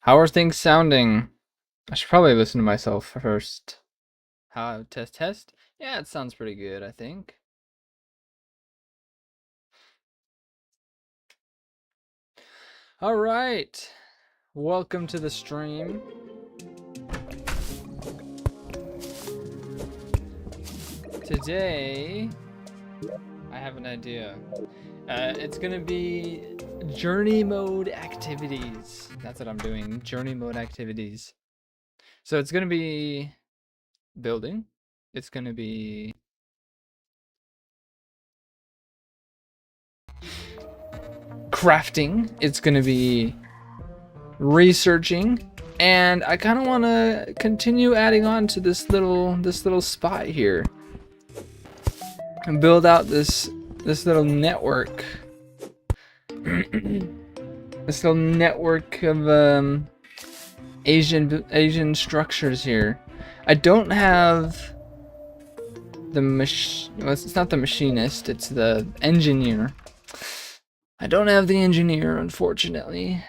How are things sounding? I should probably listen to myself first. How test test? Yeah, it sounds pretty good, I think. All right. Welcome to the stream. Today, I have an idea. It's gonna be journey mode activities. That's what I'm doing. Journey mode activities. So it's gonna be building. It's gonna be crafting. It's gonna be researching, and I kind of want to continue adding on to this little spot here and build out this little network. This little network of Asian structures here. I don't have the well, it's not the machinist, it's the engineer. I don't have the engineer, unfortunately.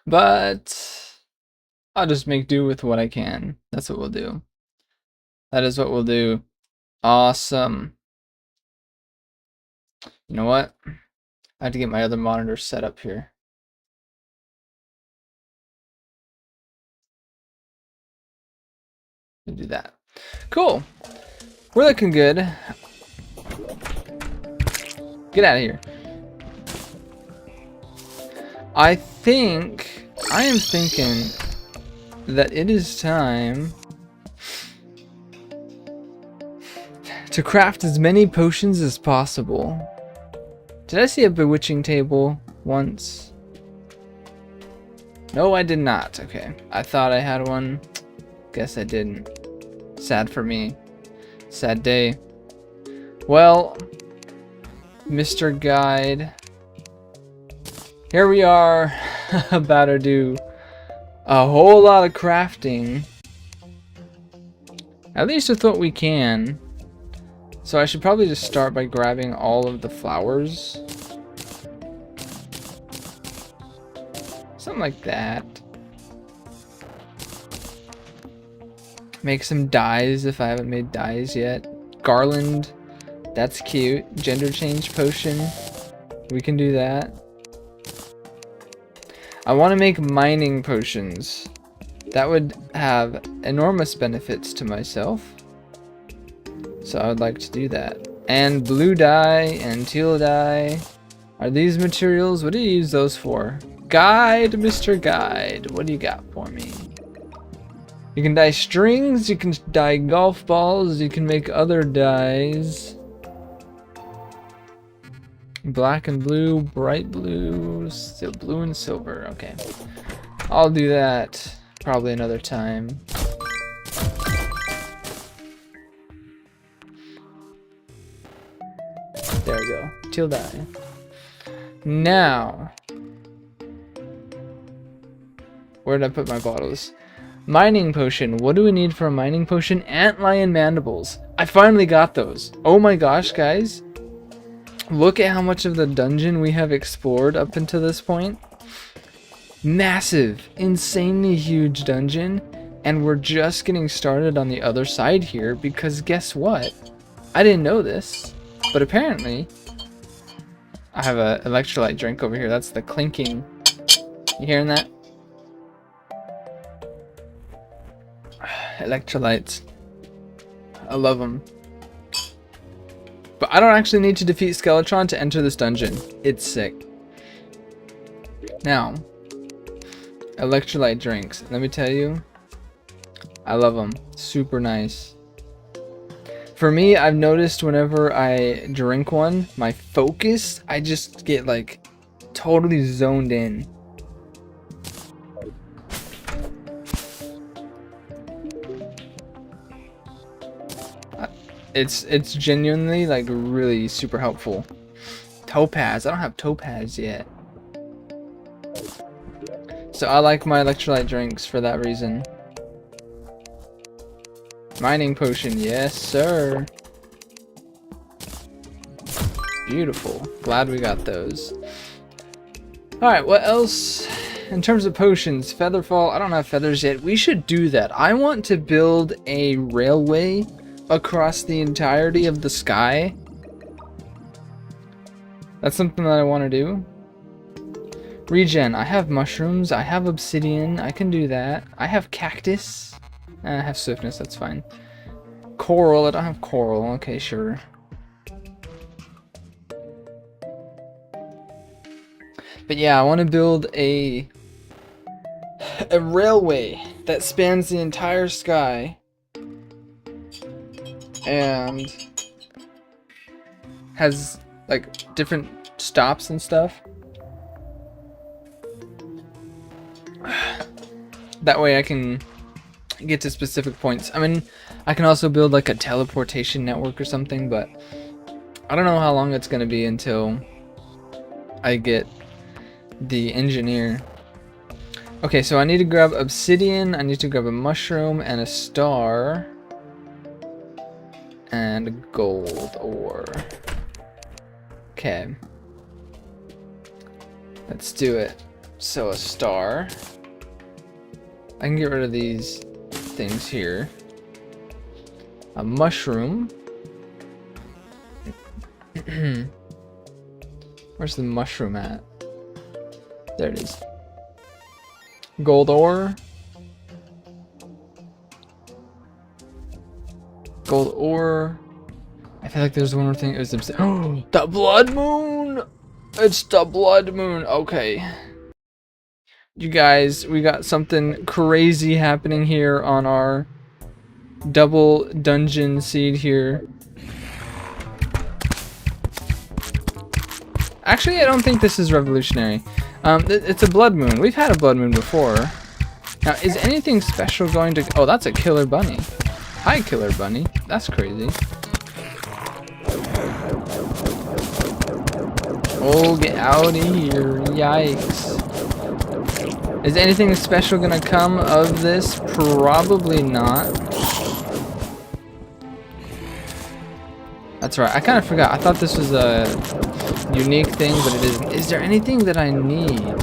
But I'll just make do with what I can. That's what we'll do. That is what we'll do. Awesome. You know what? I have to get my other monitor set up here. We'll do that. Cool. We're looking good. Get out of here. I am thinking that it is time to craft as many potions as possible. Did I see a bewitching table once? No, I did not. Okay. I thought I had one. Guess I didn't. Sad for me. Sad day. Well, Mr. Guide. Here we are, about to do a whole lot of crafting. At least with what we can. So I should probably just start by grabbing all of the flowers. Something like that. Make some dyes if I haven't made dyes yet. Garland, that's cute. Gender change potion, we can do that. I want to make mining potions. That would have enormous benefits to myself. So I would like to do that. And blue dye and teal dye. Are these materials? What do you use those for? Guide, Mr. Guide. What do you got for me? You can dye strings, you can dye golf balls, you can make other dyes. Black and blue, bright blue, still blue and silver. Okay. I'll do that probably another time. There we go. Teal dye. Now, where did I put my bottles? Mining potion. What do we need for a mining potion? Antlion mandibles. I finally got those. Oh my gosh, guys. Look at how much of the dungeon we have explored up until this point. Massive, insanely huge dungeon. And we're just getting started on the other side here because guess what? I didn't know this, but apparently I have an electrolyte drink over here. That's the clinking. You hearing that? Electrolytes. I love them. But I don't actually need to defeat Skeletron to enter this dungeon. It's sick. Now, electrolyte drinks. Let me tell you, I love them. Super nice. For me, I've noticed whenever I drink one, my focus, I just get like totally zoned in. It's genuinely like really super helpful. Topaz. I don't have topaz yet. So I like my electrolyte drinks for that reason. Mining potion, yes sir. Beautiful. Glad we got those. Alright, what else? In terms of potions, Featherfall, I don't have feathers yet. We should do that. I want to build a railway across the entirety of the sky. That's something that I want to do. Regen, I have mushrooms, I have obsidian, I can do that. I have cactus. I have swiftness, that's fine. Coral, I don't have coral, okay, sure. But yeah, I want to build a railway that spans the entire sky and has like different stops and stuff. That way I can get to specific points. I mean, I can also build like a teleportation network or something, but I don't know how long it's going to be until I get the engineer. Okay, so I need to grab obsidian, I need to grab a mushroom and a star and a gold ore. Okay, let's do it. So a star, I can get rid of these things here. A mushroom. Where's the mushroom at? There it is. Gold ore. Gold ore. I feel like there's one more thing. It was oh, the blood moon. It's the blood moon. Okay. You guys, we got something crazy happening here on our double dungeon seed here. Actually, I don't think this is revolutionary. It's a blood moon. We've had a blood moon before. Now, is anything special going to... Oh, that's a killer bunny. Hi, killer bunny. That's crazy. Oh, get out of here. Yikes. Is anything special gonna come of this? Probably not. That's right. I kind of forgot. I thought this was a unique thing, but it isn't. Is there anything that I need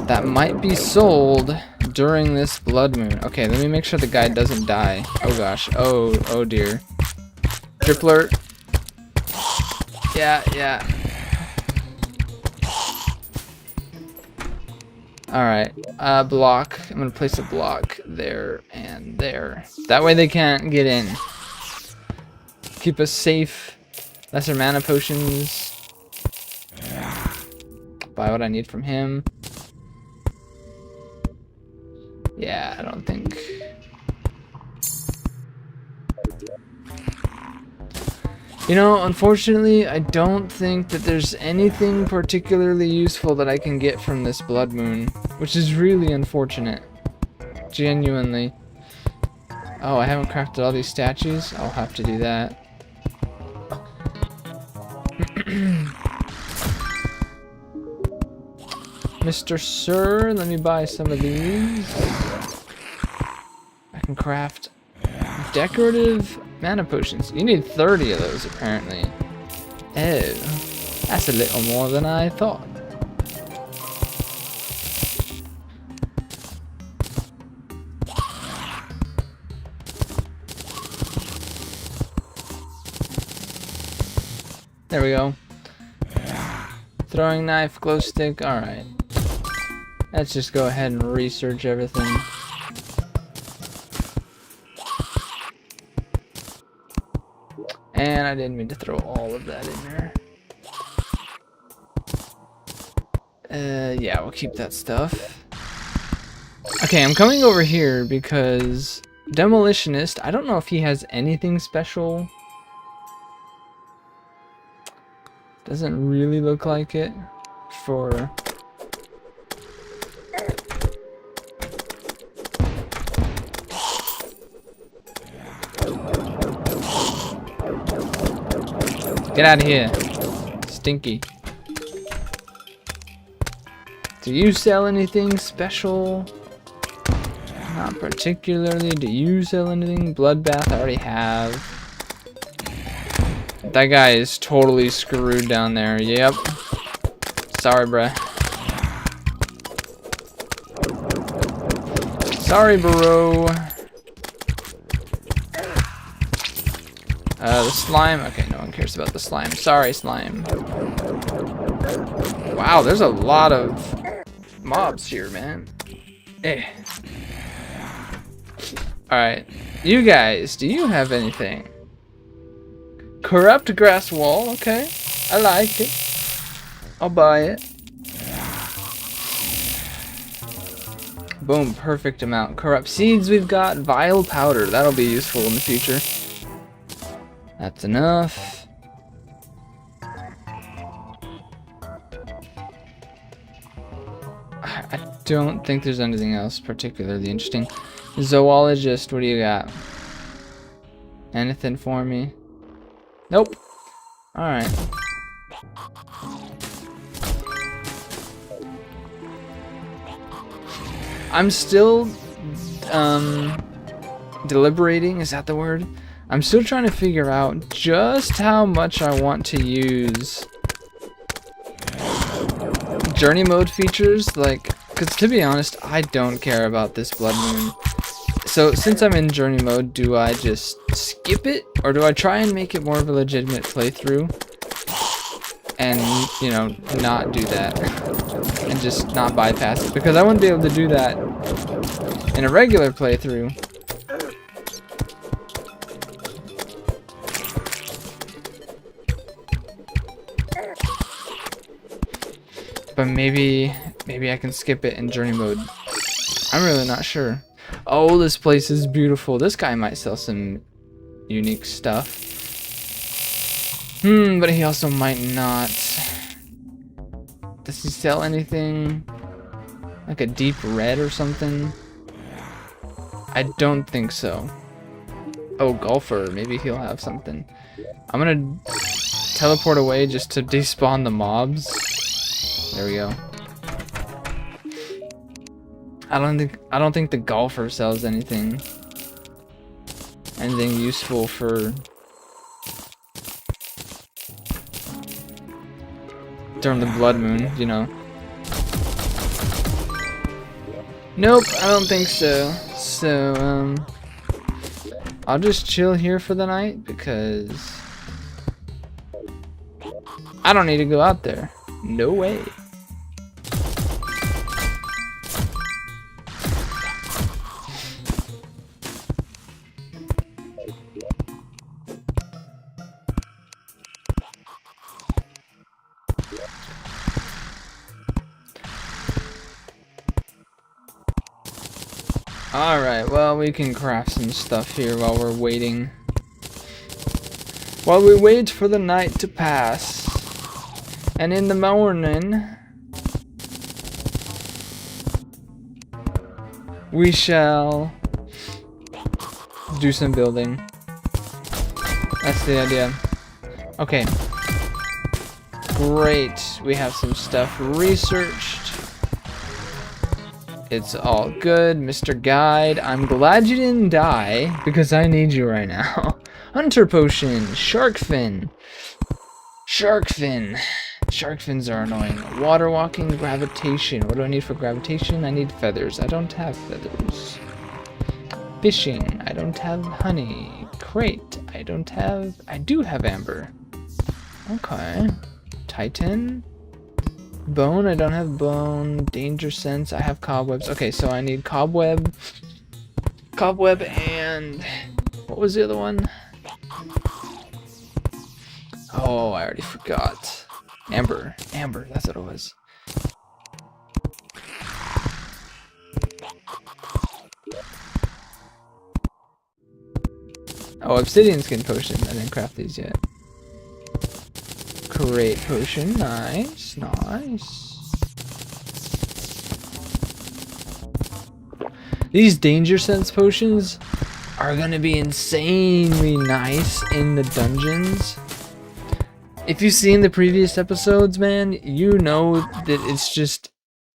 that might be sold during this blood moon? Okay, let me make sure the guy doesn't die. Oh gosh. Oh dear. Tripler. Yeah. Alright, block. I'm gonna place a block there and there. That way they can't get in. Keep us safe. Lesser mana potions. Buy what I need from him. Yeah, I don't think... You know, unfortunately, I don't think that there's anything particularly useful that I can get from this blood moon, which is really unfortunate. Genuinely. Oh, I haven't crafted all these statues? I'll have to do that. Mr. Sir, let me buy some of these. I can craft decorative mana potions. You need 30 of those, apparently. Oh, that's a little more than I thought. There we go. Throwing knife, glow stick, alright. Let's just go ahead and research everything. And I didn't mean to throw all of that in there. Yeah, we'll keep that stuff. Okay, I'm coming over here because Demolitionist, I don't know if he has anything special. Doesn't really look like it for... Get out of here. Stinky. Do you sell anything special? Not particularly. Do you sell anything? Bloodbath I already have. That guy is totally screwed down there. Yep. Sorry, bruh. Sorry, bro. The slime. Okay, no one cares about the slime. Sorry, slime. Wow, there's a lot of mobs here, man. Eh. Alright. You guys, do you have anything? Corrupt grass wall. Okay. I like it. I'll buy it. Boom, perfect amount. Corrupt seeds we've got. Vile powder. That'll be useful in the future. That's enough. I don't think there's anything else particularly interesting. Zoologist, what do you got? Anything for me? Nope. Alright. I'm still deliberating, is that the word? I'm still trying to figure out just how much I want to use journey mode features, like, because to be honest, I don't care about this blood moon. So since I'm in journey mode, do I just skip it, or do I try and make it more of a legitimate playthrough and, you know, not do that and just not bypass it? Because I wouldn't be able to do that in a regular playthrough. But maybe I can skip it in journey mode. I'm really not sure. Oh, this place is beautiful. This guy might sell some unique stuff. But he also might not. Does he sell anything? Like a deep red or something? I don't think so. Oh, golfer. Maybe he'll have something. I'm gonna teleport away just to despawn the mobs. There we go. I don't think the golfer sells anything useful for during the blood moon, you know. Nope, I don't think so. So I'll just chill here for the night because I don't need to go out there. No way. Alright, well, we can craft some stuff here while we're waiting. While we wait for the night to pass. And in the morning, we shall do some building. That's the idea. Okay. Great. We have some stuff researched. It's all good, Mr. Guide. I'm glad you didn't die, because I need you right now. Hunter potion, shark fin. Shark fin. Shark fins are annoying. Water walking, gravitation. What do I need for gravitation? I need feathers. I don't have feathers. Fishing. I don't have honey. Crate. I do have amber. Okay. Titan. Bone. I don't have bone. Danger sense. I have cobwebs. Okay, so I need cobweb. Cobweb and... what was the other one? Oh, I already forgot. Amber. Amber, that's what it was. Oh, obsidian skin potion. I didn't craft these yet. Create potion. Nice, nice. These danger sense potions are gonna be insanely nice in the dungeons. If you've seen the previous episodes, man, you know that it's just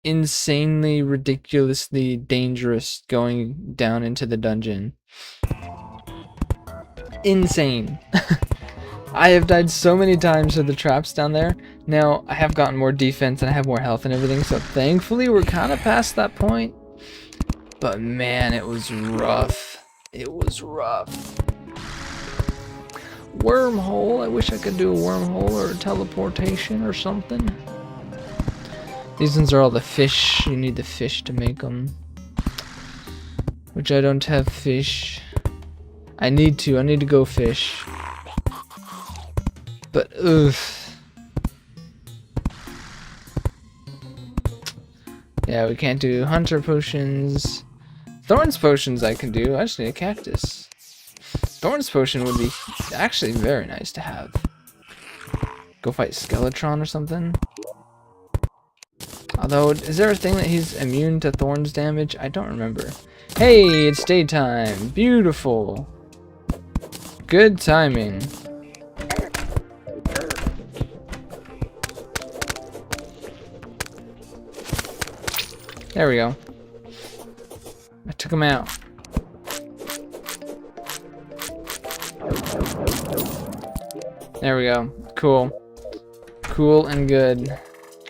insanely, ridiculously dangerous going down into the dungeon. Insane. I have died so many times to the traps down there. Now, I have gotten more defense and I have more health and everything, so thankfully we're kind of past that point. But man, it was rough. It was rough. Wormhole. I wish I could do a wormhole or a teleportation or something. These ones are all the fish. You need the fish to make them. Which I don't have fish. I need to go fish. But, ugh. Yeah, we can't do hunter potions. Thorns potions I can do. I just need a cactus. Thorns potion would be actually very nice to have. Go fight Skeletron or something. Although, is there a thing that he's immune to thorns damage? I don't remember. Hey, it's daytime. Beautiful. Good timing. There we go. I took him out. There we go. Cool. Cool and good.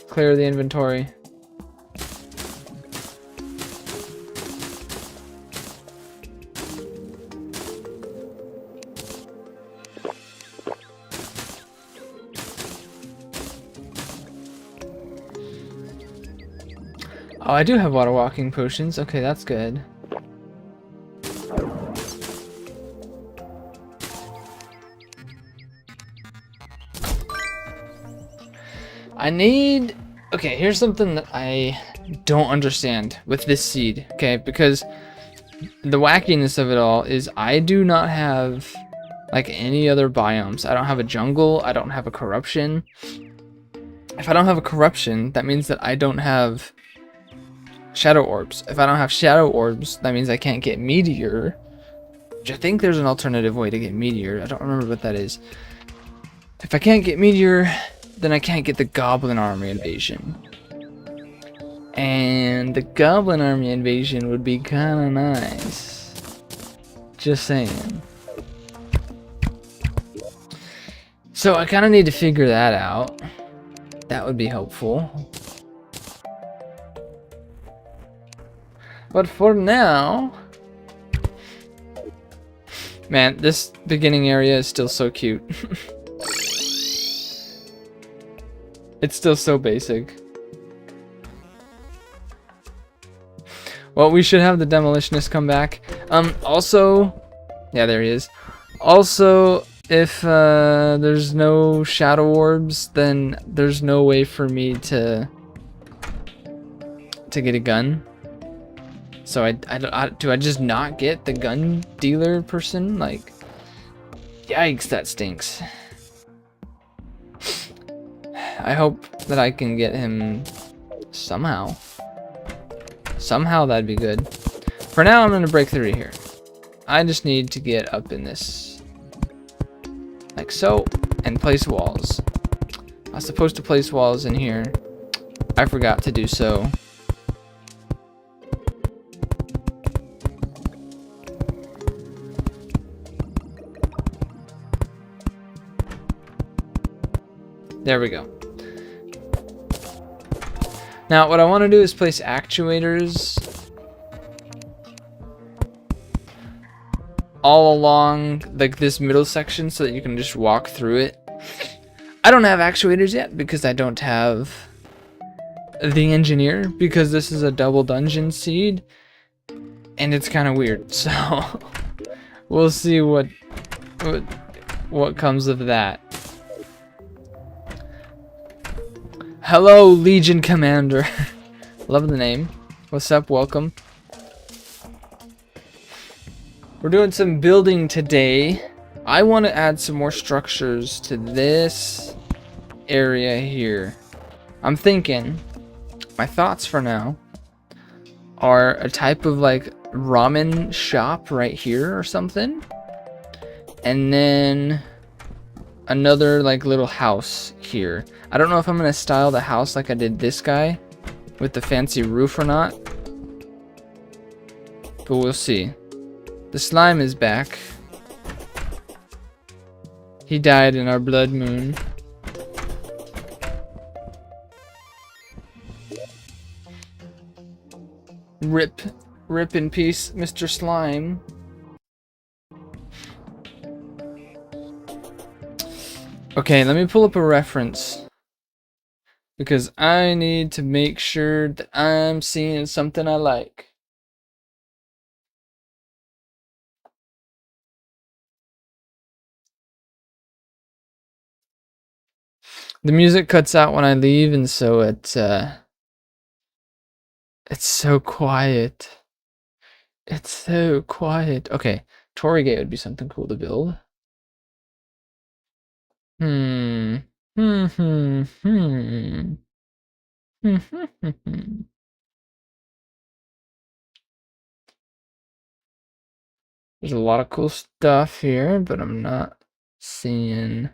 Clear the inventory. Oh, I do have water walking potions. Okay, that's good. I need... Okay, here's something that I don't understand with this seed, okay? Because the wackiness of it all is I do not have, like, any other biomes. I don't have a jungle. I don't have a corruption. If I don't have a corruption, that means that I don't have shadow orbs. If I don't have shadow orbs, that means I can't get meteor. Which I think there's an alternative way to get meteor. I don't remember what that is. If I can't get meteor, then I can't get the goblin army invasion. And the goblin army invasion would be kind of nice. Just saying. So I kind of need to figure that out. That would be helpful. But for now... Man, this beginning area is still so cute. It's still so basic. Well, we should have the demolitionist come back. Also... Yeah, there he is. Also, if there's no shadow orbs, then there's no way for me to get a gun. So do I just not get the gun dealer person? Like, yikes, that stinks. I hope that I can get him somehow. Somehow that'd be good. For now, I'm gonna break through here. I just need to get up in this, like so, and place walls. I was supposed to place walls in here. I forgot to do so. There we go. Now, what I want to do is place actuators all along like this middle section so that you can just walk through it. I don't have actuators yet because I don't have the engineer, because this is a double dungeon seed and it's kind of weird. So we'll see what comes of that. Hello, Legion Commander. Love the name. What's up? Welcome. We're doing some building today. I want to add some more structures to this area here. I'm thinking, my thoughts for now are a type of like ramen shop right here or something. And then another like little house here. I don't know if I'm gonna style the house like I did this guy with the fancy roof or not, but we'll see. The slime is back. He died in our blood moon. RIP Rip in peace, Mr. Slime. Okay, let me pull up a reference. Because I need to make sure that I'm seeing something I like. The music cuts out when I leave, and so it's so quiet. It's so quiet. Okay, Torii Gate would be something cool to build. Hmm. Hmm. Hmm. Hmm. Hmm. Hmm. Hmm. There's a lot of cool stuff here, but I'm not seeing.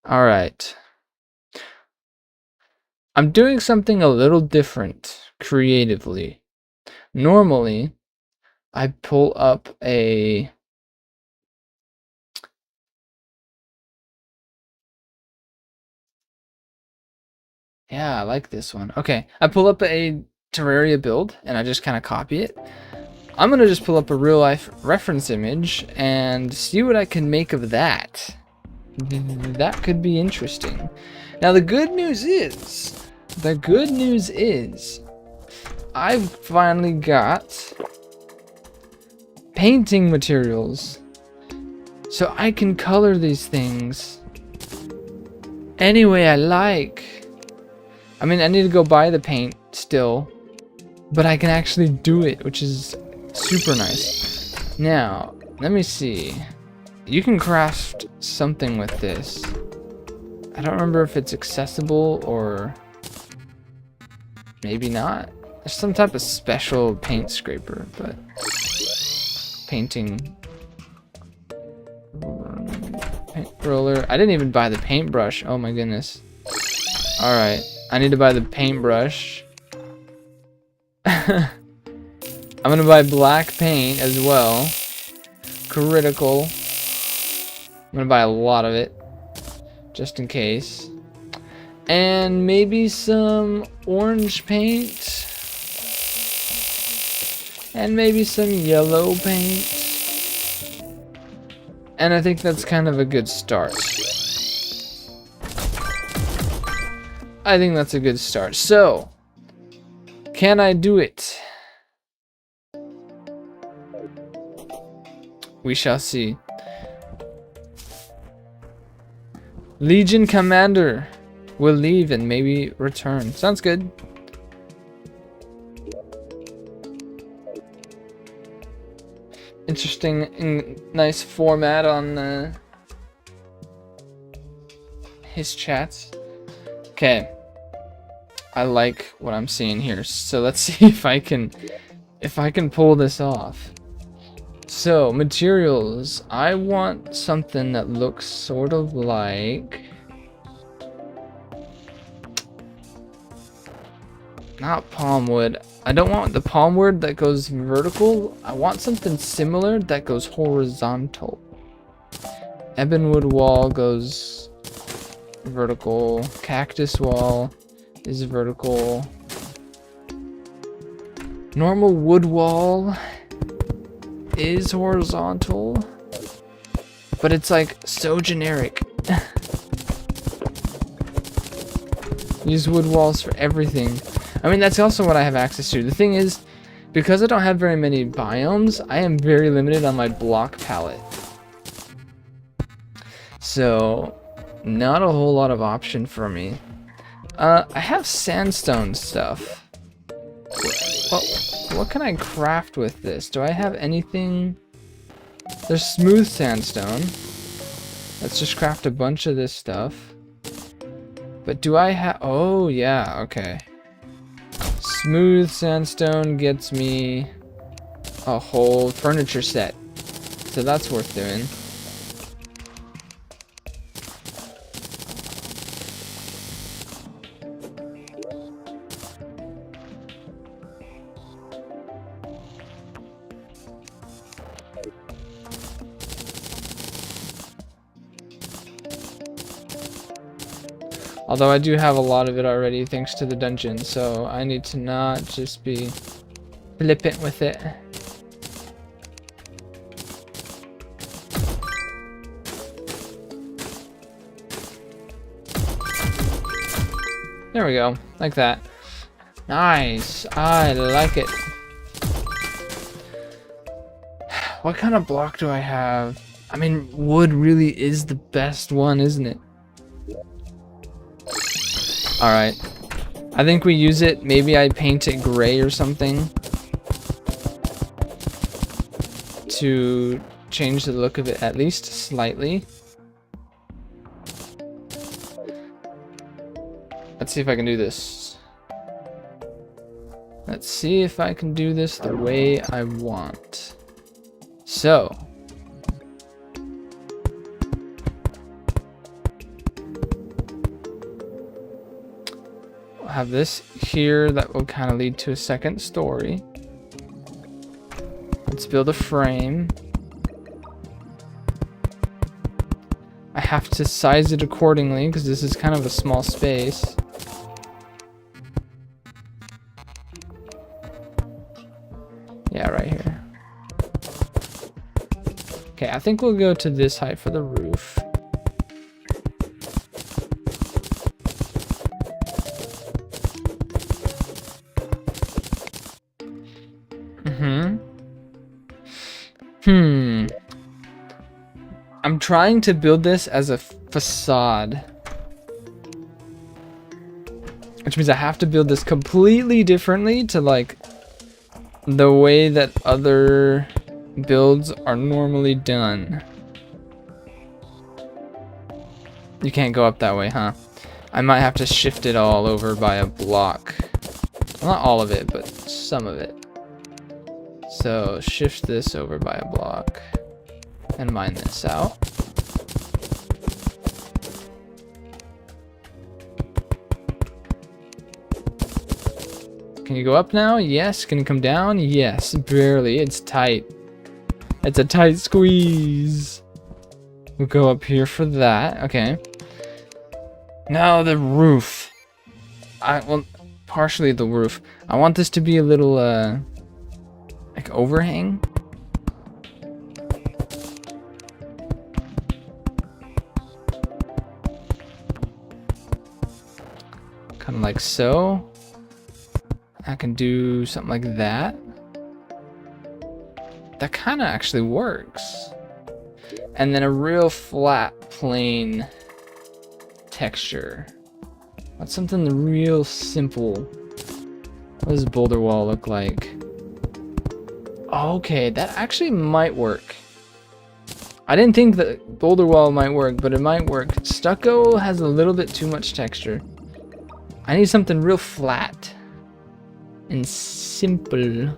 All right. I'm doing something a little different creatively. Normally, I pull up a yeah, I like this one. Okay, I pull up a Terraria build and I just kind of copy it. I'm gonna just pull up a real life reference image and see what I can make of that. That could be interesting. Now the good news is, I've finally got painting materials. So I can color these things any way I like. I mean, I need to go buy the paint still, but I can actually do it, which is super nice. Now, let me see. You can craft something with this. I don't remember if it's accessible or maybe not. There's some type of special paint scraper, but painting paint roller. I didn't even buy the paintbrush. Oh my goodness. All right, I need to buy the paintbrush. I'm gonna buy black paint as well. Critical. I'm gonna buy a lot of it, just in case. And maybe some orange paint. And maybe some yellow paint. And I think that's kind of a good start. I think that's a good start. So, can I do it? We shall see. Legion Commander will leave and maybe return. Sounds good. Interesting and nice format on his chats. Okay. I like what I'm seeing here. So let's see if I can pull this off. So, materials. I want something that looks sort of like... not palm wood. I don't want the palm wood that goes vertical. I want something similar that goes horizontal. Ebonwood wall goes vertical. Cactus wall is vertical. Normal wood wall is horizontal, but it's like so generic. Use wood walls for everything. I mean, that's also what I have access to. The thing is, because I don't have very many biomes, I am very limited on my block palette. So, not a whole lot of option for me. I have sandstone stuff. What can I craft with this? Do I have anything? There's smooth sandstone. Let's just craft a bunch of this stuff. But do I have... oh, yeah, okay. Smooth sandstone gets me a whole furniture set. So that's worth doing. Although I do have a lot of it already thanks to the dungeon, so I need to not just be flippant with it. There we go, like that. Nice, I like it. What kind of block do I have? I mean, wood really is the best one, isn't it? Alright. I think we use it. Maybe I paint it gray or something to change the look of it at least slightly. Let's see if I can do this. Let's see if I can do this the way I want. So, we'll have this here that will kind of lead to a second story. Let's build a frame. I have to size it accordingly because this is kind of a small space. Yeah, right here. Okay, I think we'll go to this height for the roof. I'm trying to build this as a facade. Which means I have to build this completely differently to like the way that other builds are normally done. You can't go up that way, huh? I might have to shift it all over by a block. Well, not all of it, but some of it. So shift this over by a block and mine this out. Can you go up now? Yes. Can you come down? Yes. Barely. It's tight. It's a tight squeeze. We'll go up here for that. Okay. Now the roof. Well, partially the roof. I want this to be a little, like overhang. Kind of like so. I can do something like that. That kind of actually works. And then a real flat, plain texture. That's something real simple. What does boulder wall look like? Okay, that actually might work. I didn't think that boulder wall might work, but it might work. Stucco has a little bit too much texture. I need something real flat and simple.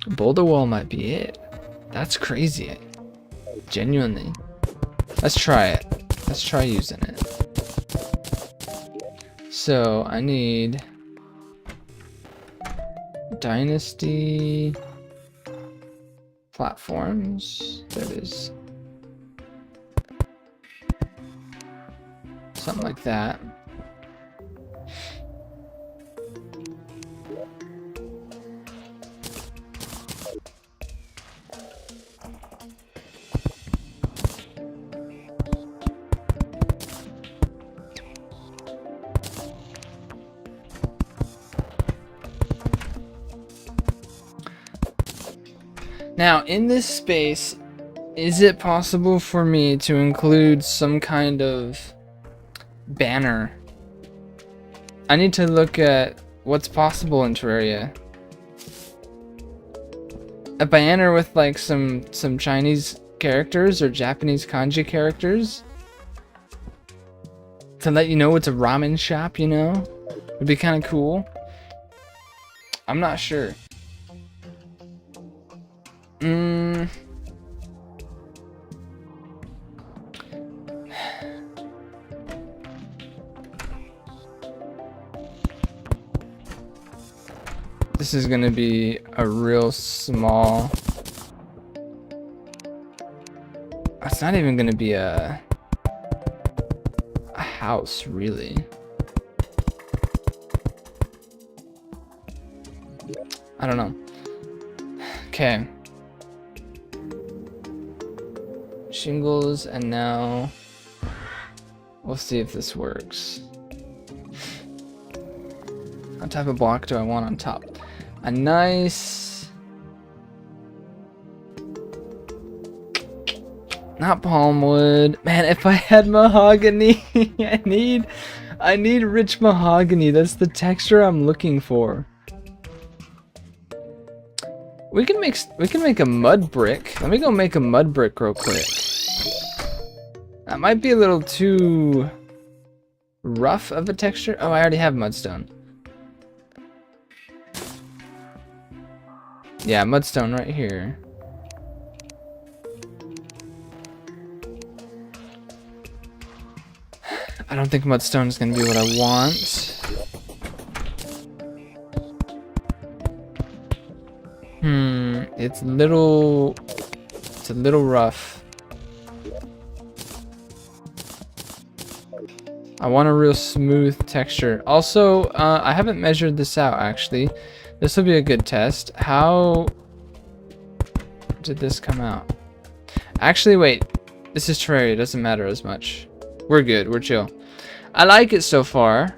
Boulder wall might be it. That's crazy. Genuinely. Let's try it. Let's try using it. So I need Dynasty platforms. There it is. Something like that. Now, in this space, is it possible for me to include some kind of banner? I need to look at what's possible in Terraria. A banner with like some Chinese characters or Japanese kanji characters to let you know it's a ramen shop, you know? It'd be kind of cool. I'm not sure. This is gonna be a real small. It's not even gonna be a house, really. I don't know. Okay. Shingles, and now we'll see if this works. What type of block do I want on top? A nice... Not palm wood. Man, if I had mahogany, I need rich mahogany. That's the texture I'm looking for. We can make a mud brick. Let me go make a mud brick real quick. That might be a little too rough of a texture. Oh, I already have mudstone. Yeah, mudstone right here. I don't think mudstone is going to be what I want. It's a little rough. I want a real smooth texture. Also, I haven't measured this out actually. This will be a good test. How did this come out? Actually, wait. This is Terraria. It doesn't matter as much. We're good. We're chill. I like it so far.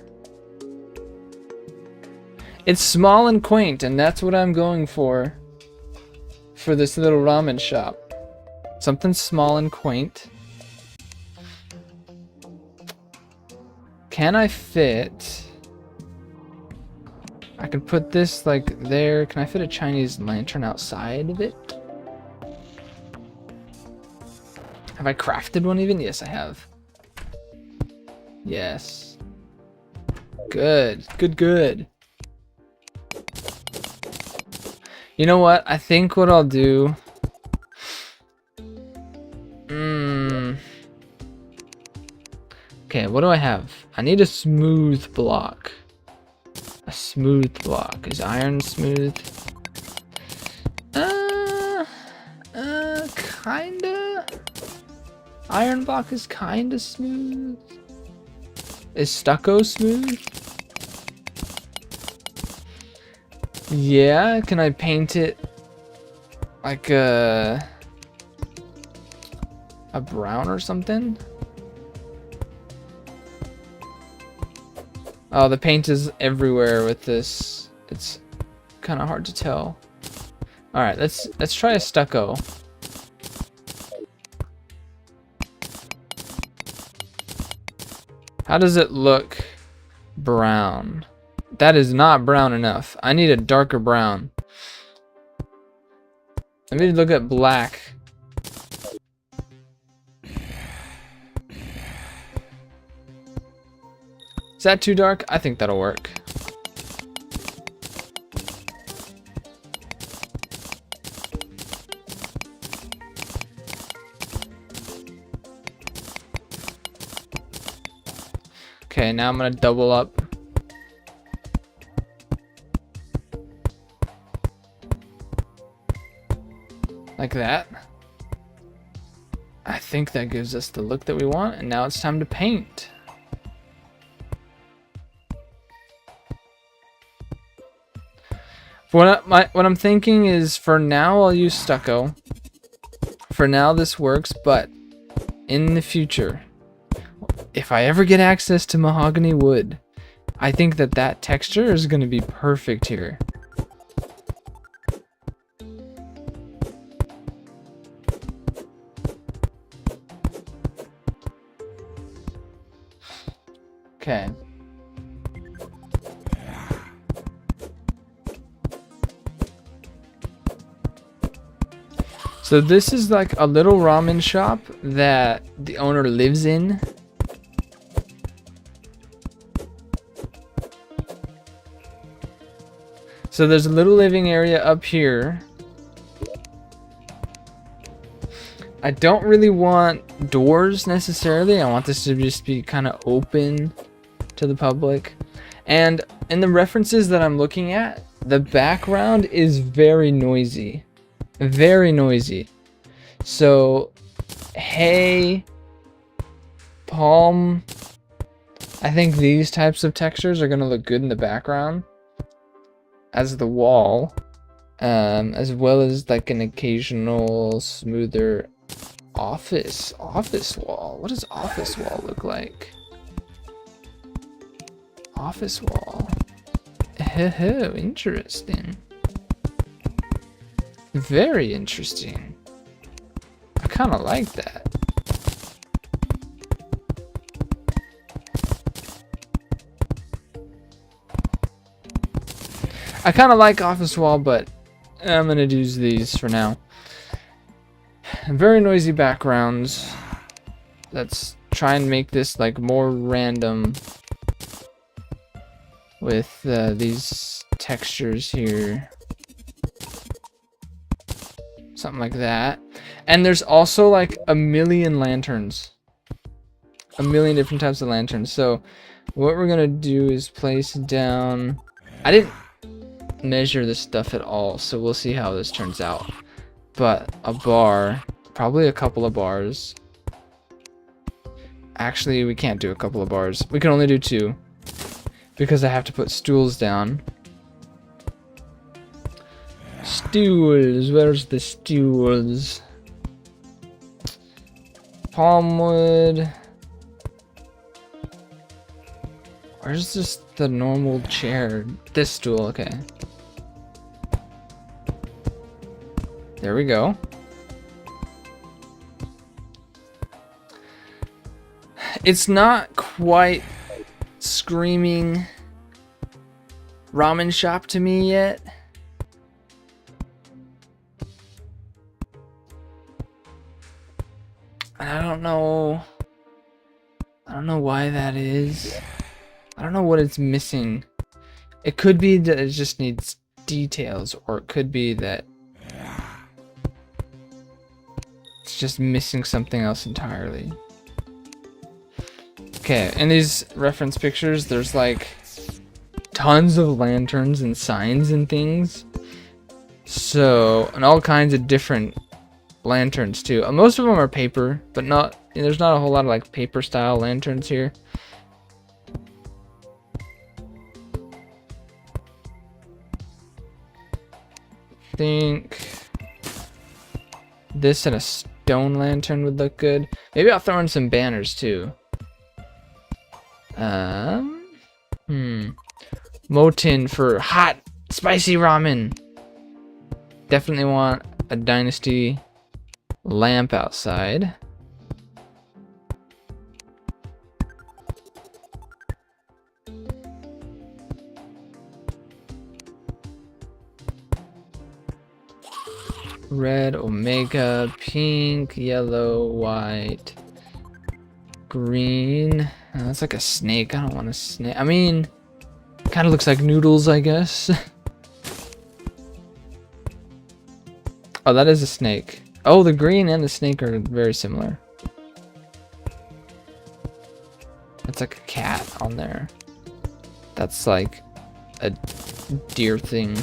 It's small and quaint, and that's what I'm going for this little ramen shop. Something small and quaint. Can I fit... I can put this like there. Can I fit a Chinese lantern outside of it? Have I crafted one even? Yes, I have. Yes. Good. Good. You know what? I think what I'll do... Okay, what do I have? I need a smooth block. A smooth block. Is iron smooth? Kinda. Iron block is kinda smooth. Is stucco smooth? Yeah, can I paint it like a brown or something? Oh, the paint is everywhere with this. It's kind of hard to tell. All right, let's try a stucco. How does it look? Brown. That is not brown enough. I need a darker brown. Let me look at black. Is that too dark? I think that'll work. Okay, now I'm gonna double up. Like that. I think that gives us the look that we want, and now it's time to paint. What I'm thinking is, for now I'll use stucco. For now this works, but in the future, if I ever get access to mahogany wood, I think that texture is going to be perfect here. Okay. So this is like a little ramen shop that the owner lives in. So there's a little living area up here. I don't really want doors necessarily. I want this to just be kind of open to the public. And in the references that I'm looking at, the background is very noisy. Very noisy. So hay, palm. I think these types of textures are gonna look good in the background as the wall, as well as like an occasional smoother office wall. What does office wall look like? Office wall. Oh, interesting. Very interesting. I kind of like that. I kind of like office wall, but I'm gonna use these for now. Very noisy backgrounds. Let's try and make this like more random with these textures here. Something like that. And there's also like a million lanterns. A million different types of lanterns. So what we're gonna do is place down... I didn't measure this stuff at all, so we'll see how this turns out. But a bar, probably a couple of bars. Actually, we can't do a couple of bars. We can only do 2. Because I have to put stools down. Stools, where's the stools? Palm wood. Where's just the normal chair? This stool, okay. There we go. It's not quite screaming ramen shop to me yet. And I don't know why that is. I don't know what it's missing. It could be that it just needs details, or it could be that it's just missing something else entirely. Okay, in these reference pictures, there's like tons of lanterns and signs and things. So, and all kinds of different lanterns too. Most of them are paper, but there's not a whole lot of like paper style lanterns here. I think this and a stone lantern would look good. Maybe I'll throw in some banners too. Motin for hot, spicy ramen. Definitely want a dynasty lamp outside. Red, omega, pink, yellow, white, green. Oh, that's like a snake. I don't want a snake. I mean, kind of looks like noodles, I guess. Oh, that is a snake. Oh, the green and the snake are very similar. That's like a cat on there. That's like a deer thing.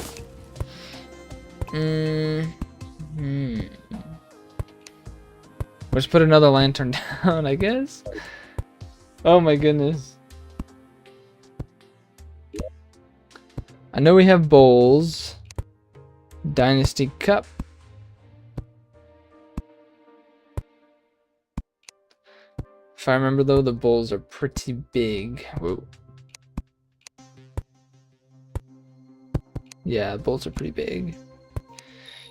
Let's put another lantern down, I guess. Oh my goodness. I know we have bowls. Dynasty cup. If I remember though, the bowls are pretty big. Whoa. Yeah, the bowls are pretty big.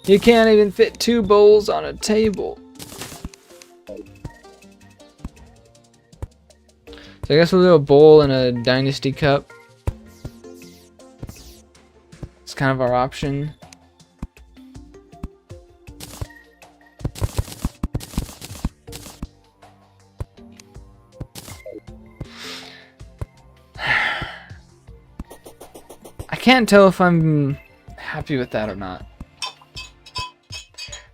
You can't even fit 2 bowls on a table. So I guess we'll do a bowl and a dynasty cup. It's kind of our option. I can't tell if I'm happy with that or not.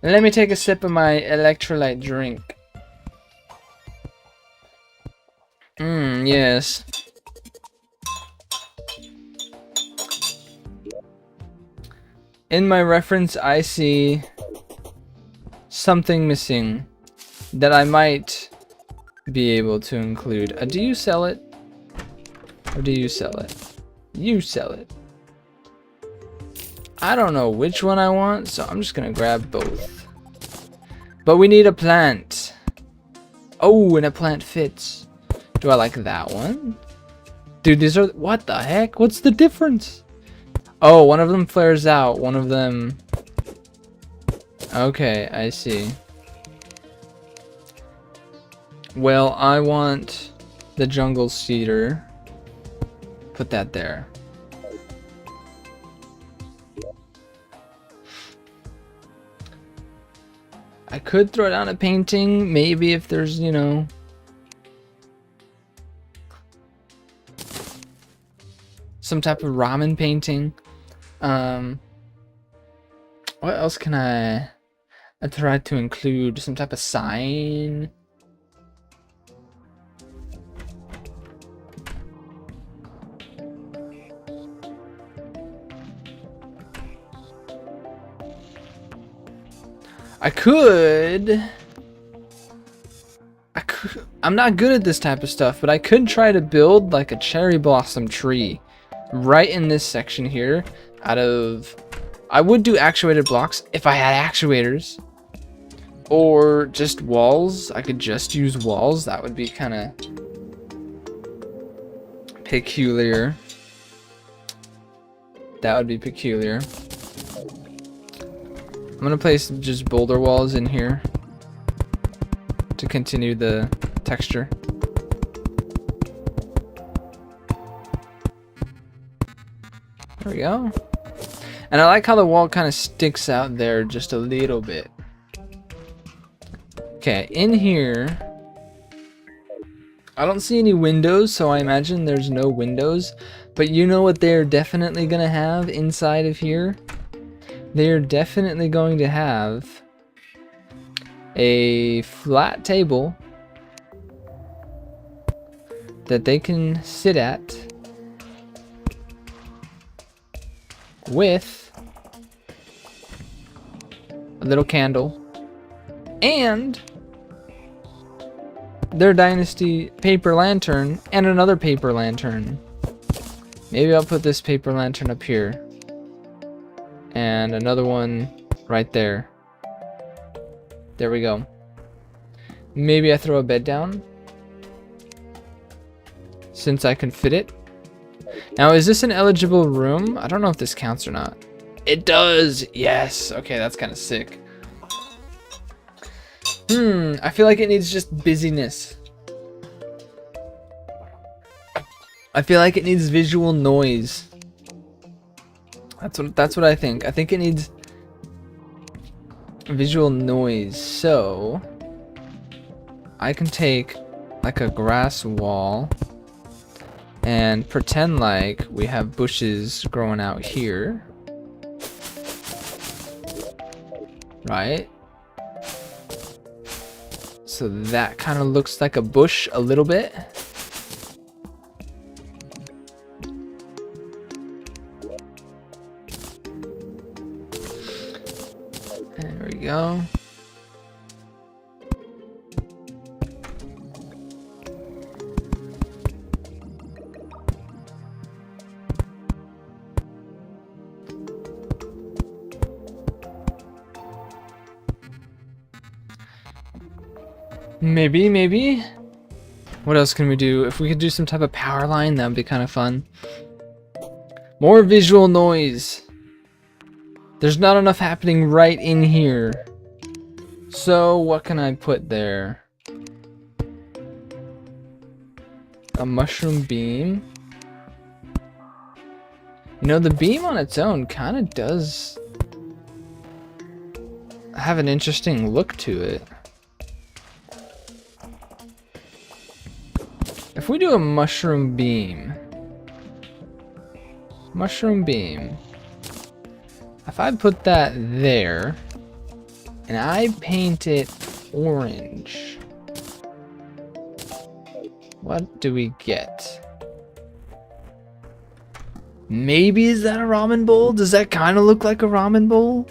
Let me take a sip of my electrolyte drink. Yes. In my reference, I see something missing. that I might be able to include. Do you sell it? Or do you sell it? You sell it. I don't know which one I want, so I'm just gonna grab both. But we need a plant. Oh, and a plant fits. Do I like that one? Dude, these are... What the heck? What's the difference? Oh, one of them flares out. One of them... Okay, I see. Well, I want the jungle cedar. Put that there. I could throw down a painting, maybe if there's, you know... some type of ramen painting. What else can I try to include? Some type of sign? I'm not good at this type of stuff, but I could try to build like a cherry blossom tree right in this section here out of... I would do actuated blocks if I had actuators, or just walls. I could just use walls. That would be kind of peculiar. That would be peculiar. I'm gonna place just boulder walls in here to continue the texture. There we go. And I like how the wall kind of sticks out there just a little bit. Okay, in here, I don't see any windows, so I imagine there's no windows. But you know what they're definitely gonna have inside of here? They're definitely going to have a flat table that they can sit at with a little candle and their dynasty paper lantern and another paper lantern. Maybe I'll put this paper lantern up here and another one right there. There we go. Maybe I throw a bed down since I can fit it. Now, is this an eligible room? I don't know if this counts or not. It does! Yes! Okay, that's kind of sick. I feel like it needs just busyness. I feel like it needs visual noise. That's what I think. I think it needs visual noise. So I can take like a grass wall and pretend like we have bushes growing out here. Right? So that kind of looks like a bush a little bit. There we go. Maybe. What else can we do? If we could do some type of power line, that would be kind of fun. More visual noise. There's not enough happening right in here. So what can I put there? A mushroom beam. You know, the beam on its own kind of does have an interesting look to it. If we do a mushroom beam, if I put that there and I paint it orange, what do we get? Maybe is that a ramen bowl? Does that kind of look like a ramen bowl?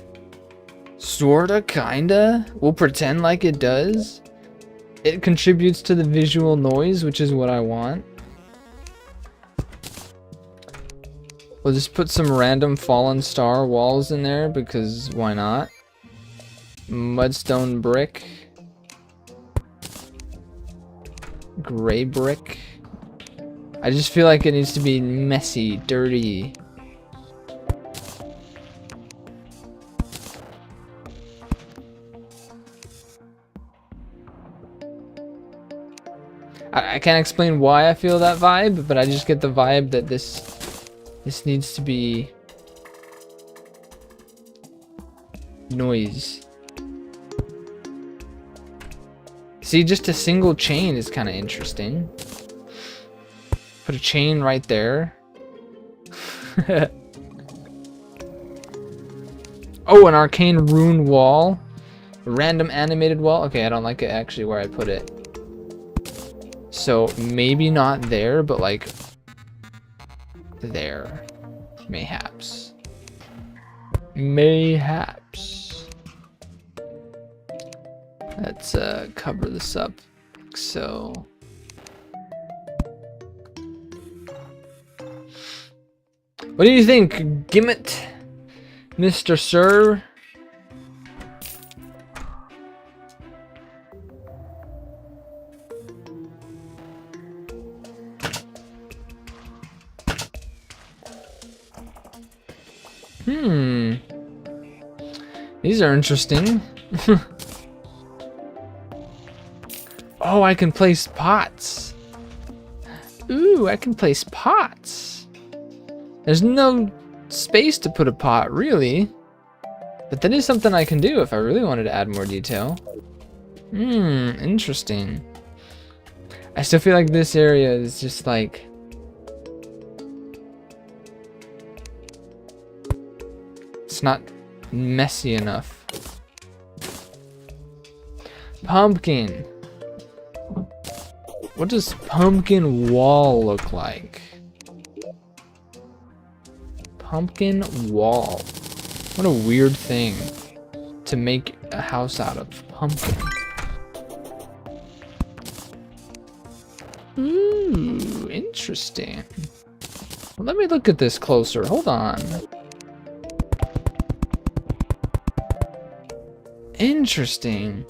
Sorta, kinda. We'll pretend like it does. it contributes to the visual noise, which is what I want. We'll just put some random fallen star walls in there because why not? Mudstone brick. Gray brick. I just feel like it needs to be messy, dirty. I can't explain why I feel that vibe, but I just get the vibe that this needs to be noise. See, just a single chain is kind of interesting. Put a chain right there. Oh, an arcane rune wall. A random animated wall. Okay, I don't like it actually where I put it. So maybe not there, but like there. Mayhaps. Mayhaps. Let's cover this up like so. What do you think, Gimmet, Mr. Sir? These are interesting. Oh, I can place pots. Ooh, I can place pots. There's no space to put a pot, really. But that is something I can do if I really wanted to add more detail. Interesting. I still feel like this area is just like... it's not messy enough. Pumpkin. What does pumpkin wall look like? Pumpkin wall. What a weird thing to make a house out of. Pumpkin. Ooh, interesting. Well, let me look at this closer. Hold on. Interesting.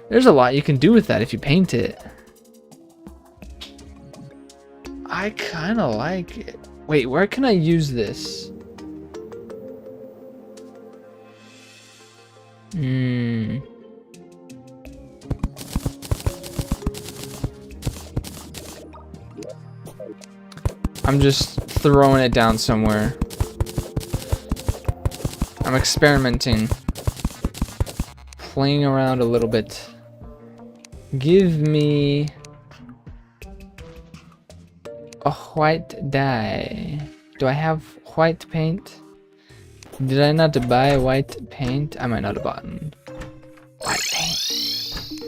There's a lot you can do with that if you paint it. I kind of like it. Wait, where can I use this? I'm just throwing it down somewhere. I'm experimenting. Playing around a little bit. Give me a white dye. Do I have white paint? Did I not buy white paint? I might not have bought white paint.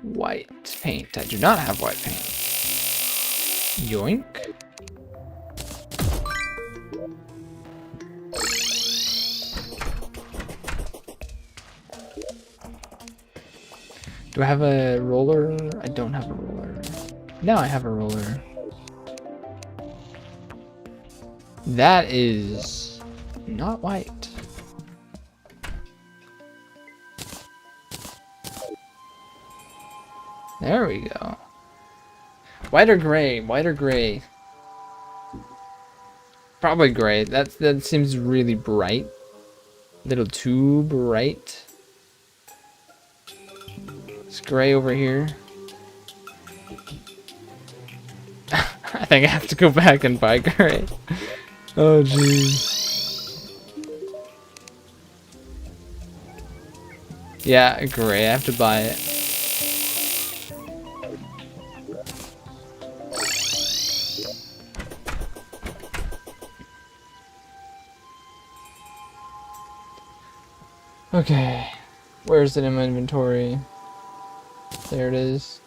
White paint. I do not have white paint. Yoink. Do I have a roller? I don't have a roller. Now I have a roller. That is not white. There we go. White or gray? White or gray? Probably gray. That seems really bright. A little too bright. It's gray over here. I think I have to go back and buy gray. Oh jeez. Yeah, gray. I have to buy it. Okay. Where's it in my inventory? There it is.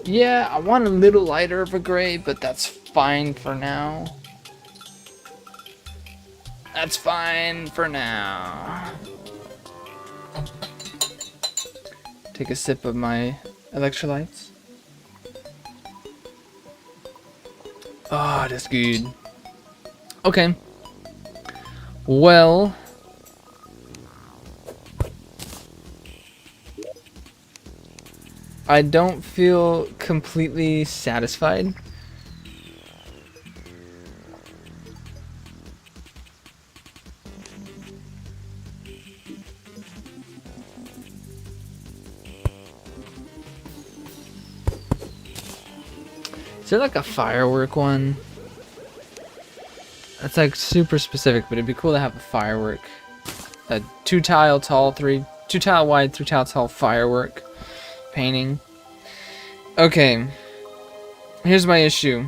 Yeah, I want a little lighter of a gray, but that's fine for now. That's fine for now. Take a sip of my electrolytes. Ah, that's good. Okay. Well, I don't feel completely satisfied. Is there like a firework one? That's like super specific, but it'd be cool to have a firework. A 2 tile tall, 2 tile wide, 3 tile tall firework painting. Okay. Here's my issue.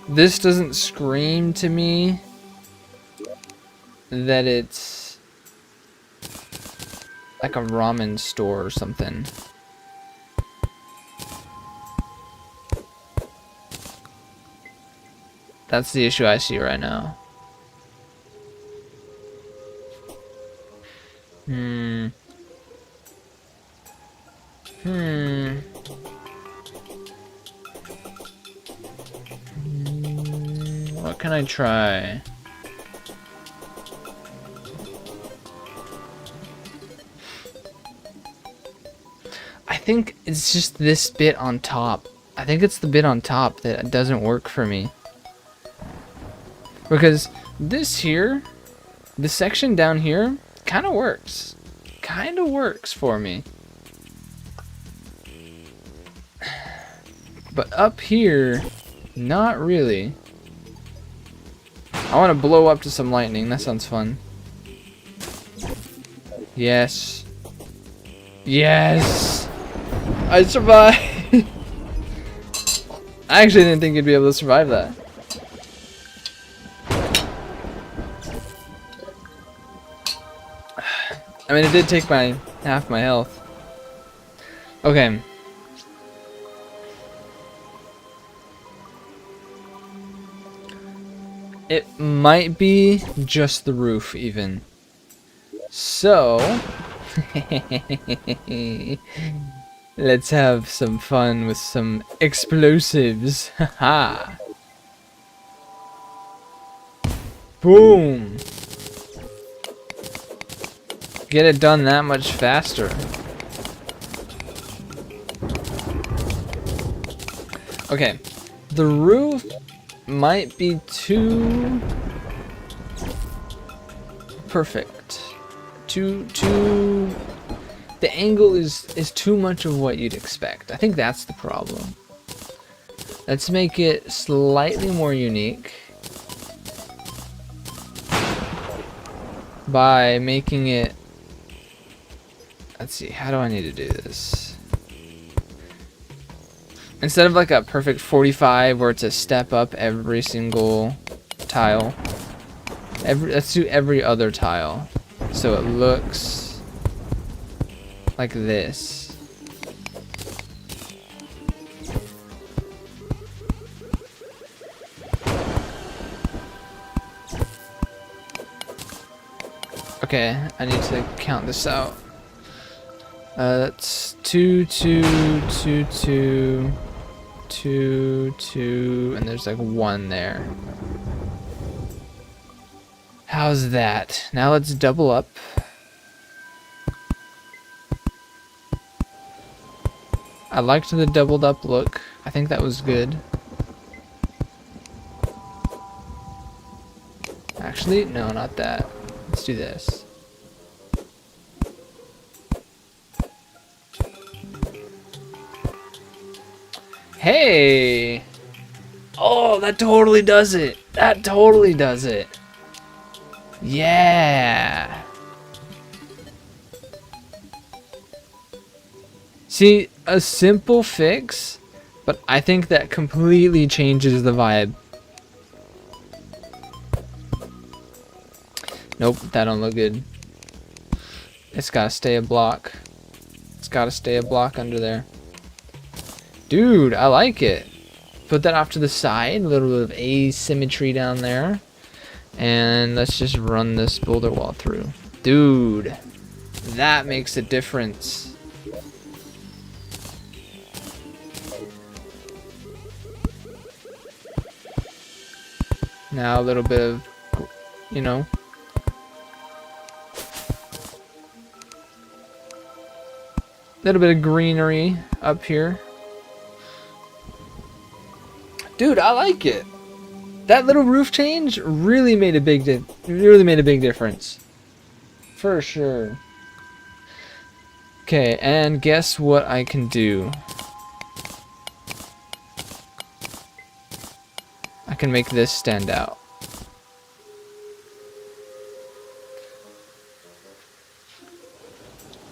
This doesn't scream to me that it's like a ramen store or something. That's the issue I see right now. What can I try? I think it's just this bit on top. I think it's the bit on top that doesn't work for me. Because this here, the section down here, kind of works. Kind of works for me. But up here, not really. I want to blow up to some lightning. That sounds fun. Yes. Yes! I survived! I actually didn't think you'd be able to survive that. I mean, it did take my half my health. Okay. It might be just the roof, even. So, let's have some fun with some explosives. Haha. Boom. Get it done that much faster. Okay, the roof might be too perfect. The angle is too much of what you'd expect. I think that's the problem. Let's make it slightly more unique by making it. Let's see, how do I need to do this? Instead of like a perfect 45 where it's a step up every single tile, let's do every other tile. So it looks like this. Okay, I need to count this out. That's 2, 2, 2, 2, 2, 2, and there's like 1 there. How's that? Now let's double up. I liked the doubled up look. I think that was good. Actually, no, not that. Let's do this. Hey! Oh, that totally does it! That totally does it! Yeah! See, a simple fix, but I think that completely changes the vibe. Nope, that don't look good. It's gotta stay a block. It's gotta stay a block under there. Dude, I like it. Put that off to the side, a little bit of asymmetry down there. And let's just run this boulder wall through. Dude, that makes a difference. Now a little bit of, you know, little bit of greenery up here. Dude, I like it. That little roof change really made a big difference. For sure. Okay, and guess what I can do? I can make this stand out.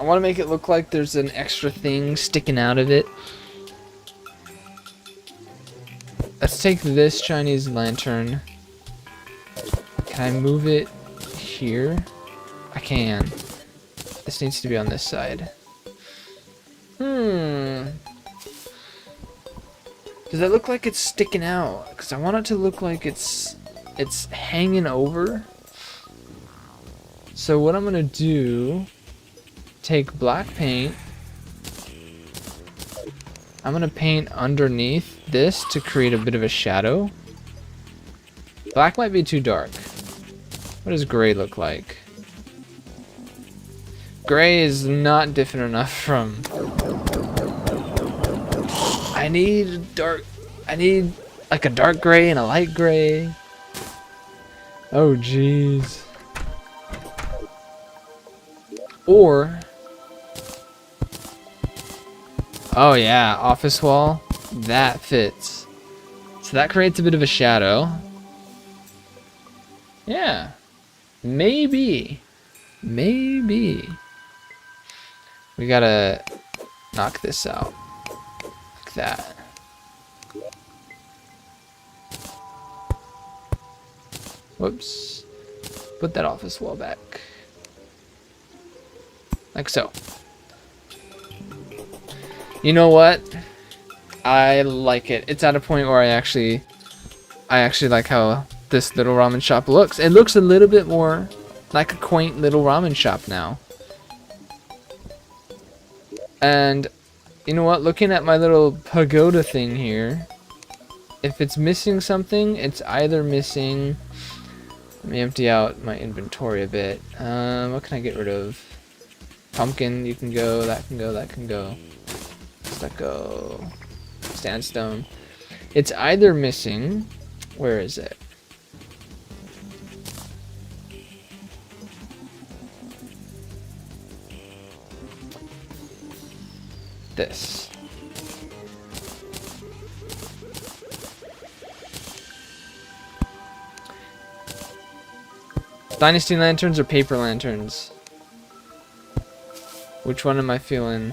I want to make it look like there's an extra thing sticking out of it. Let's take this Chinese lantern. Can I move it here? I can. This needs to be on this side. Does it look like it's sticking out? Because I want it to look like it's hanging over. So what I'm gonna do, take black paint. I'm gonna paint underneath this to create a bit of a shadow. Black might be too dark. What does gray look like? Gray is not different enough from... I need like a dark gray and a light gray. Oh jeez. Or... oh yeah, office wall. That fits. So that creates a bit of a shadow. Yeah. Maybe. Maybe. We gotta knock this out. Like that. Whoops. Put that office wall back. Like so. You know what? I like it. It's at a point where I actually like how this little ramen shop looks. It looks a little bit more like a quaint little ramen shop now. And you know what? Looking at my little pagoda thing here, if it's missing something, it's either missing... Let me empty out my inventory a bit. What can I get rid of? Pumpkin, you can go. That can go. That can go. Let go. Sandstone. It's either missing. Where is it? This. Dynasty lanterns or paper lanterns? Which one am I feeling?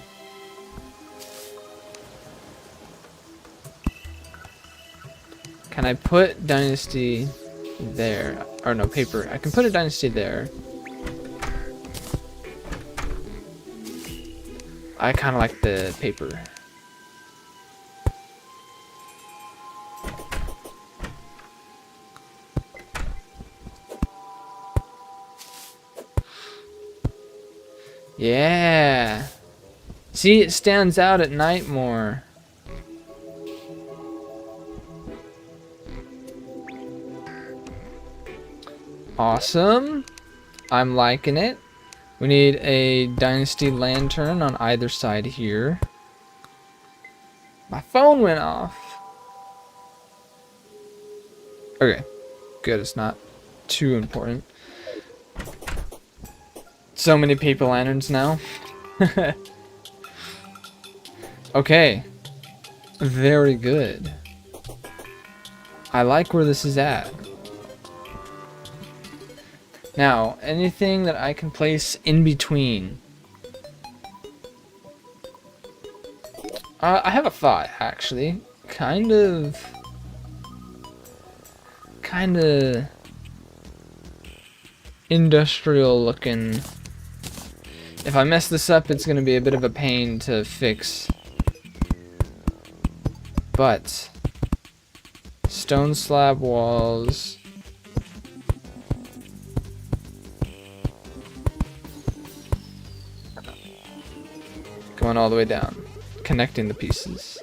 Can I put Dynasty there? Or no, paper. I can put a Dynasty there. I kind of like the paper. Yeah. See, it stands out at night more. Awesome. I'm liking it. We need a Dynasty lantern on either side here. My phone went off. Okay. Good, it's not too important. So many paper lanterns now. Okay. Very good. I like where this is at. Now, anything that I can place in between. I have a thought, actually. Kind of industrial looking. If I mess this up, it's going to be a bit of a pain to fix. But stone slab walls. going all the way down, connecting the pieces.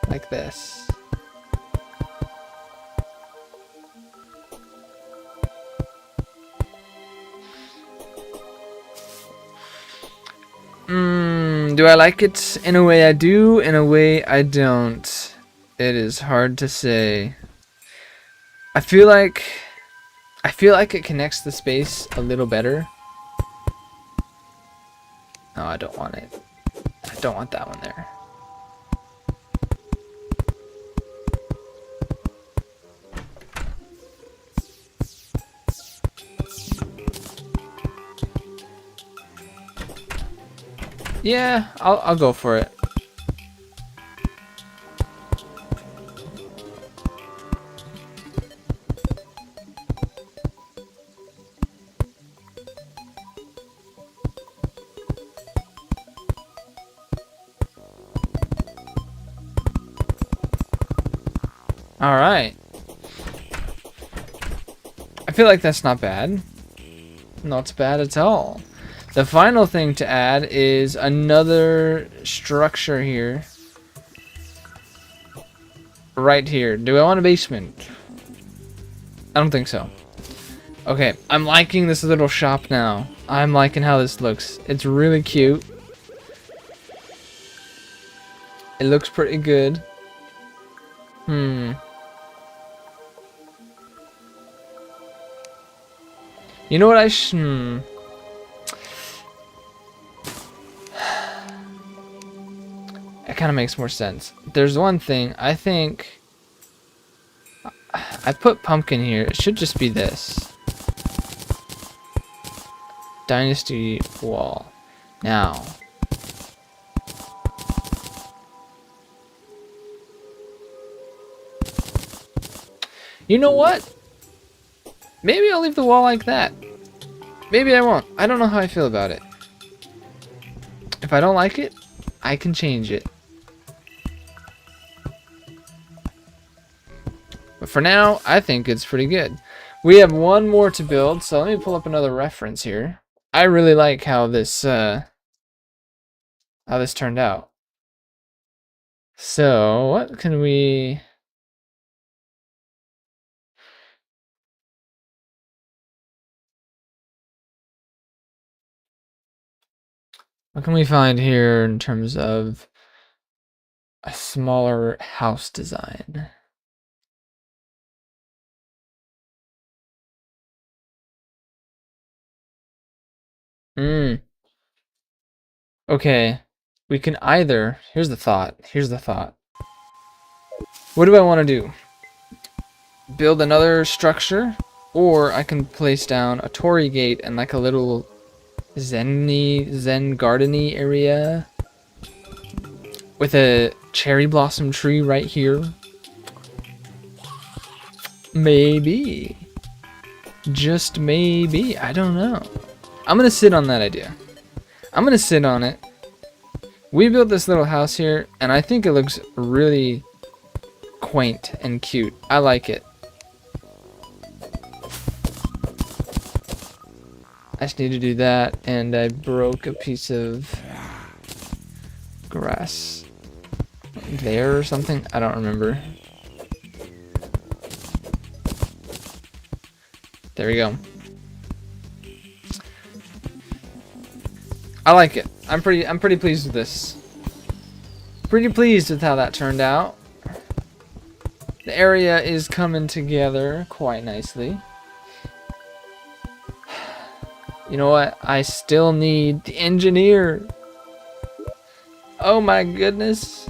Like this. Do I like it? In a way I do, in a way I don't. It is hard to say. I feel like it connects the space a little better. No, I don't want it. I don't want that one there. Yeah, I'll go for it. All right. I feel like that's not bad. Not bad at all. The final thing to add is another structure here. Right here. Do I want a basement? I don't think so. Okay, I'm liking this little shop now. I'm liking how this looks. It's really cute. It looks pretty good. You know what It kind of makes more sense. There's one thing. I think I put pumpkin here. It should just be this. Dynasty wall. Now. You know what? Maybe I'll leave the wall like that. Maybe I won't. I don't know how I feel about it. If I don't like it, I can change it. But for now, I think it's pretty good. We have one more to build, so let me pull up another reference here. I really like how this turned out. So, what can we... What can we find here in terms of a smaller house design? Okay. We can either... Here's the thought. What do I want to do? Build another structure? Or I can place down a torii gate and like a little zen gardeny area with a cherry blossom tree right here. Maybe. Just maybe. I don't know. I'm gonna sit on that idea. I'm gonna sit on it. We built this little house here, and I think it looks really quaint and cute. I like it. I just need to do that, and I broke a piece of grass there or something. I don't remember. There we go. I like it. I'm pretty pleased with this. Pretty pleased with how that turned out. The area is coming together quite nicely. You know what? I still need the engineer. Oh my goodness.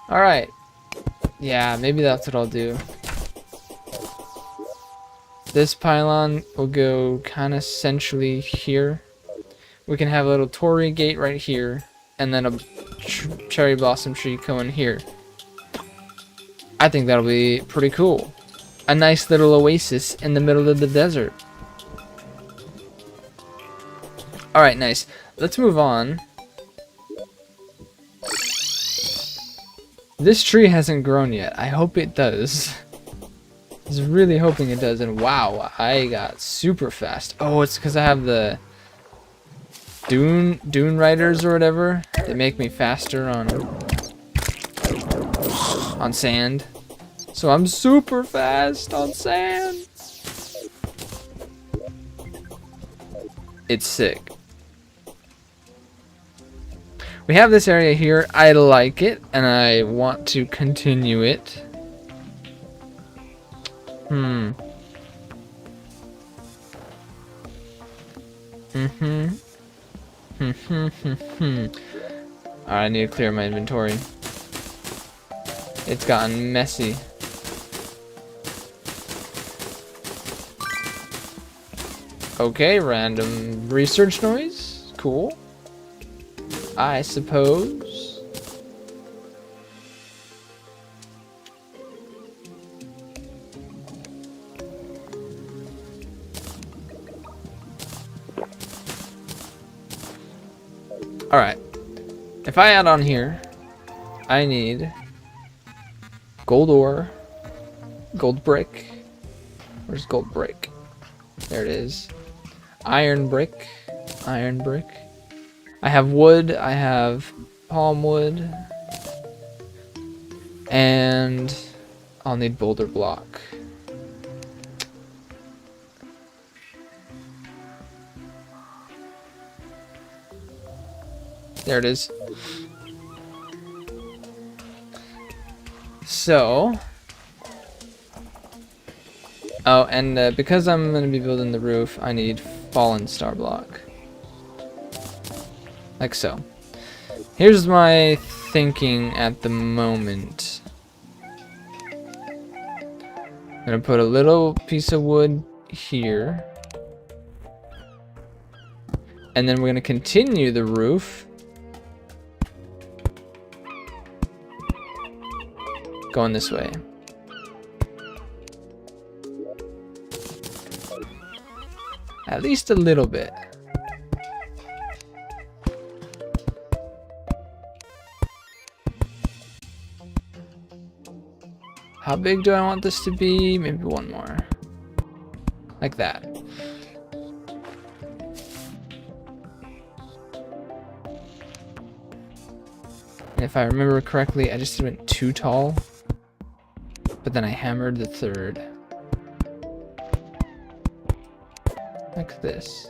Alright. Yeah, maybe that's what I'll do. This pylon will go kind of centrally here. We can have a little torii gate right here, and then a cherry blossom tree going here. I think that'll be pretty cool. A nice little oasis in the middle of the desert. Alright, nice. Let's move on. This tree hasn't grown yet. I hope it does. I was really hoping it does. And wow, I got super fast. Oh, it's because I have the dune riders or whatever. They make me faster on sand. So I'm super fast on sand. It's sick. We have this area here. I like it, and I want to continue it. Alright, I need to clear my inventory. It's gotten messy. Okay, random research noise. Cool. I suppose. Alright. If I add on here, I need gold ore, gold brick. Where's gold brick? There it is. Iron brick. Iron brick. I have wood, I have palm wood, and I'll need boulder block. There it is. So, oh, and because I'm going to be building the roof, I need fallen star block. Like so. Here's my thinking at the moment. I'm gonna put a little piece of wood here. And then we're gonna continue the roof. Going this way. At least a little bit. How big do I want this to be? Maybe one more. Like that. And if I remember correctly, I just went too tall. But then I hammered the third. Like this.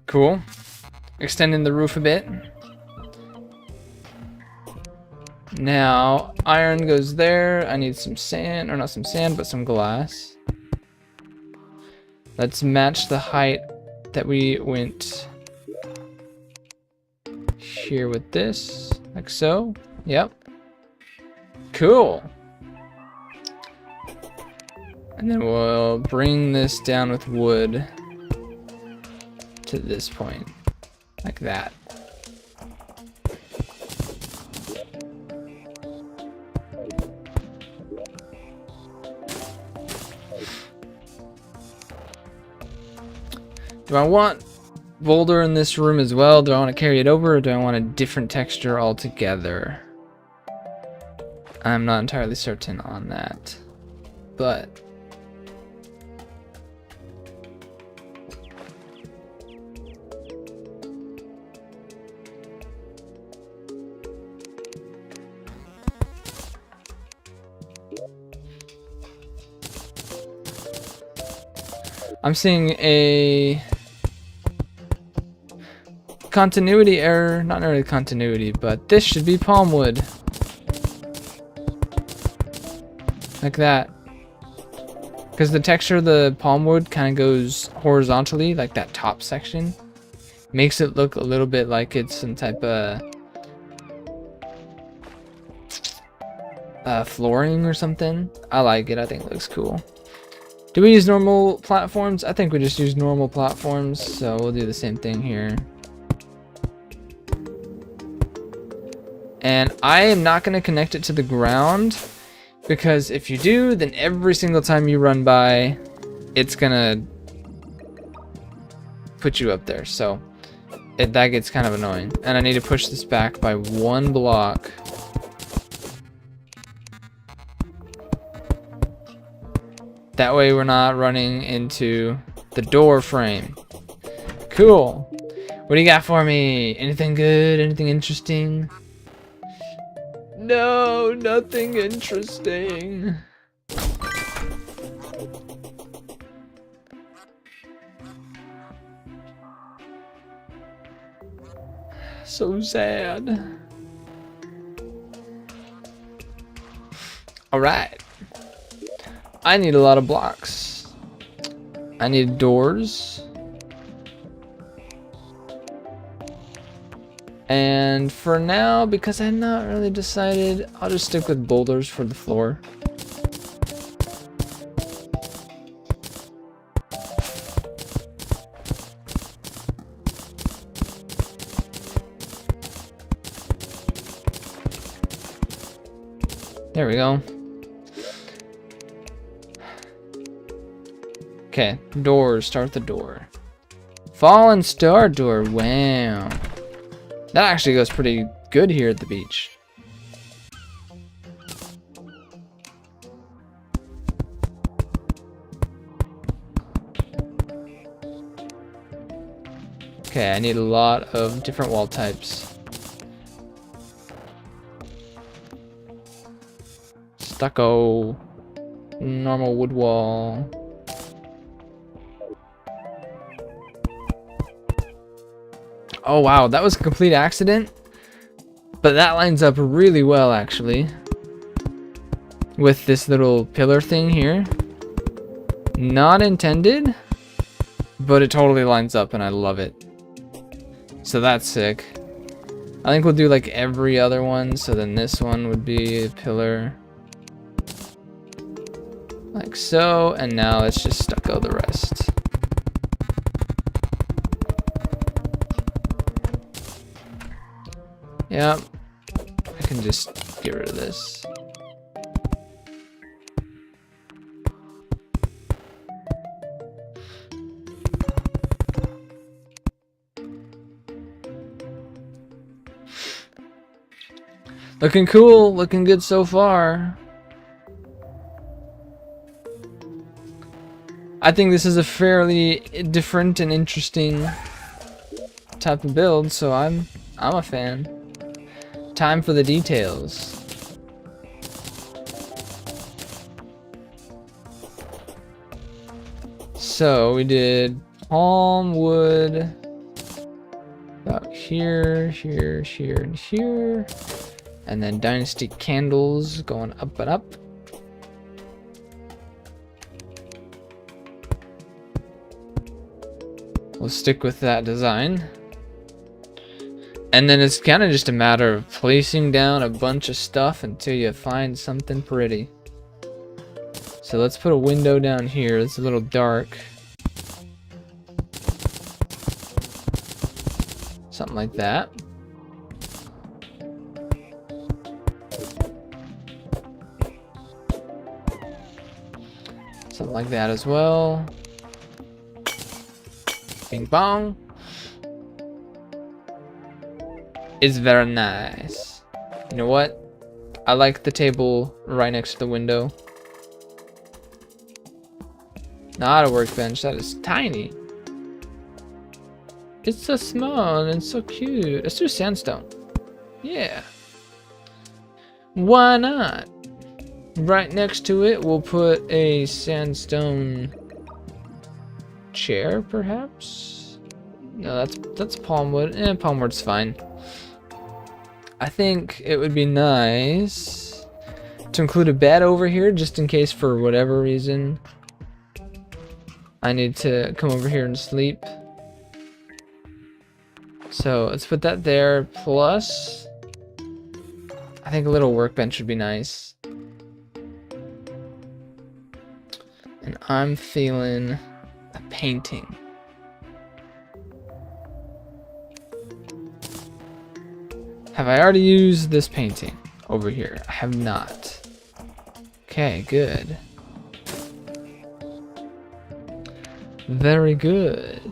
Cool. Extending the roof a bit. Now, iron goes there. I need some sand, or not some sand, but some glass. Let's match the height that we went here with this, like so. Yep. Cool. And then we'll bring this down with wood to this point, like that. Do I want boulder in this room as well? Do I want to carry it over, or do I want a different texture altogether? I'm not entirely certain on that, but I'm seeing a continuity error. Not really continuity, but this should be palm wood. Like that. Because the texture of the palm wood kind of goes horizontally, like that top section. Makes it look a little bit like it's some type of flooring or something. I like it. I think it looks cool. Do we use normal platforms? I think we just use normal platforms, so we'll do the same thing here. And I am not going to connect it to the ground, because if you do, then every single time you run by, it's going to put you up there. So that gets kind of annoying. And I need to push this back by 1 block. That way we're not running into the door frame. Cool. What do you got for me? Anything good? Anything interesting? No, nothing interesting. So sad. All right. I need a lot of blocks. I need doors. And for now, because I'm not really decided, I'll just stick with boulders for the floor. There we go. Okay, doors, start the door. Fallen star door, wow. That actually goes pretty good here at the beach. Okay, I need a lot of different wall types. Stucco, normal wood wall. Oh wow, that was a complete accident, but that lines up really well actually with this little pillar thing here. Not intended, but it totally lines up and I love it. So that's sick. I think we'll do like every other one, so then this one would be a pillar. Like so, and now let's just stucco the rest. Yep, I can just get rid of this. Looking cool, looking good so far. I think this is a fairly different and interesting type of build, so I'm a fan. Time for the details. So we did palm wood about here, here, here, and here. And then dynasty candles going up and up. We'll stick with that design. And then it's kind of just a matter of placing down a bunch of stuff until you find something pretty. So let's put a window down here. It's a little dark. Something like that. Something like that as well. Bing bong. It's very nice. You know what? I like the table right next to the window. Not a workbench, that is tiny. It's so small and so cute. Let's do sandstone. Yeah. Why not? Right next to it, we'll put a sandstone chair, perhaps? No, that's palm wood. Palm wood's fine. I think it would be nice to include a bed over here, just in case for whatever reason I need to come over here and sleep. So let's put that there. Plus, I think a little workbench would be nice. And I'm feeling a painting. Have I already used this painting over here? I have not. Okay, good. Very good.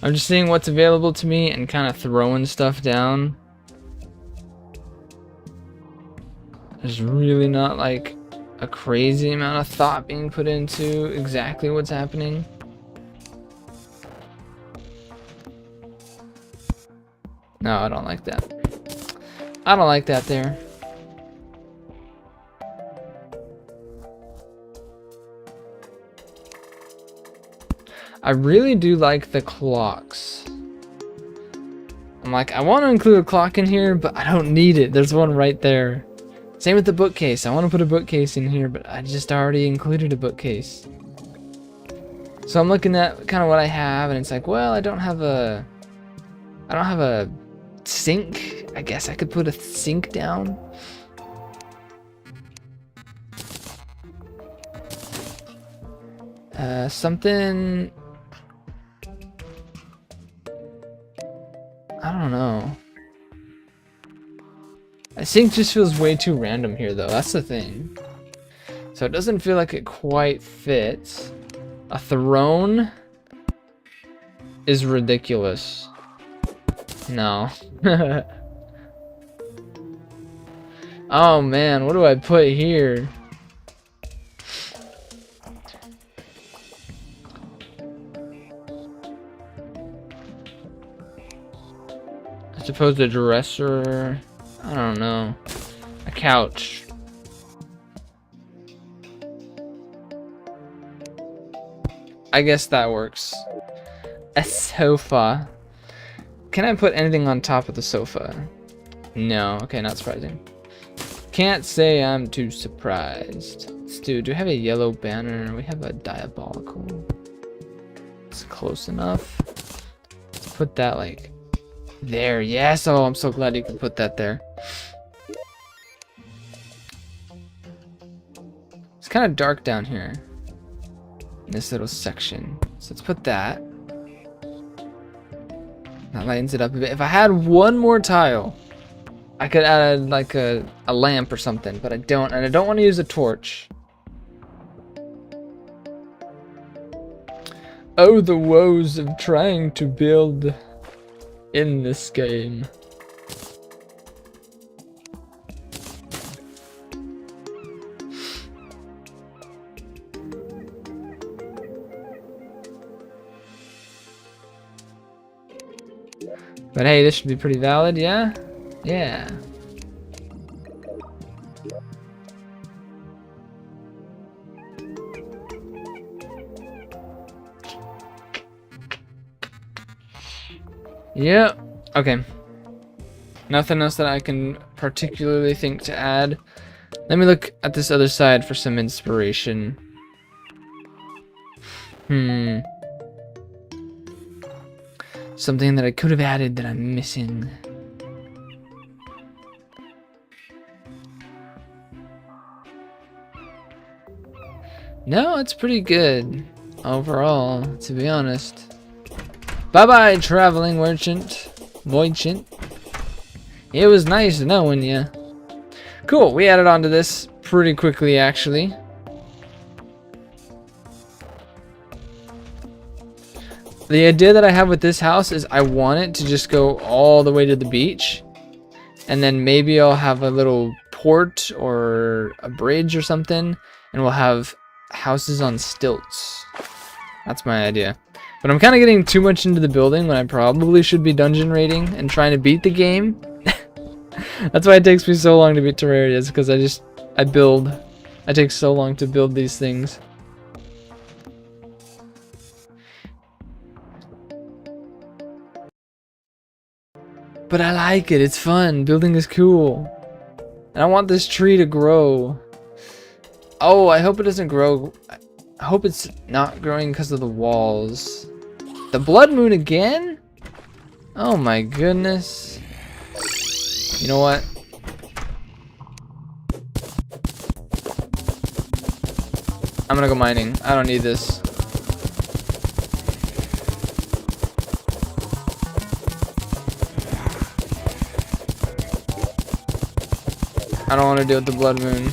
I'm just seeing what's available to me and kind of throwing stuff down. There's really not like a crazy amount of thought being put into exactly what's happening. No, I don't like that. I don't like that there. I really do like the clocks. I'm like, I want to include a clock in here, but I don't need it. There's one right there. Same with the bookcase. I want to put a bookcase in here, but I just already included a bookcase. So I'm looking at kind of what I have, and it's like, well, I don't have a sink. I guess I could put a sink down. Something. I don't know. I think just feels way too random here, though. That's the thing. So it doesn't feel like it quite fits. A throne is ridiculous. No. Oh man, what do I put here? I suppose a dresser. I don't know. A couch. I guess that works. A sofa. Can I put anything on top of the sofa? No. Okay, not surprising. Can't say I'm too surprised. Let's do I have a yellow banner? We have a diabolical. It's close enough. Let's put that like there. Yes. Oh, I'm so glad you can put that there. It's kind of dark down here in this little section. So let's put that. That lightens it up a bit. If I had one more tile, I could add like a lamp or something, but I don't, and I don't want to use a torch. Oh, the woes of trying to build in this game. But hey, this should be pretty valid, yeah? Yeah. Yep. Okay. Nothing else that I can particularly think to add. Let me look at this other side for some inspiration. Something that I could have added that I'm missing. No, it's pretty good overall, to be honest. Bye-bye, traveling merchant. It was nice knowing you. Cool, we added on to this pretty quickly, actually. The idea that I have with this house is I want it to just go all the way to the beach. And then maybe I'll have a little port or a bridge or something. And we'll have houses on stilts. That's my idea. But I'm kind of getting too much into the building when I probably should be dungeon raiding and trying to beat the game. That's why it takes me so long to beat Terraria, is because I build. I take so long to build these things. But I like it, it's fun, building is cool. And I want this tree to grow. Oh, I hope it doesn't grow. I hope it's not growing because of the walls. The blood moon again? Oh my goodness. You know what? I'm gonna go mining. I don't need this. I don't want to deal with the blood moon.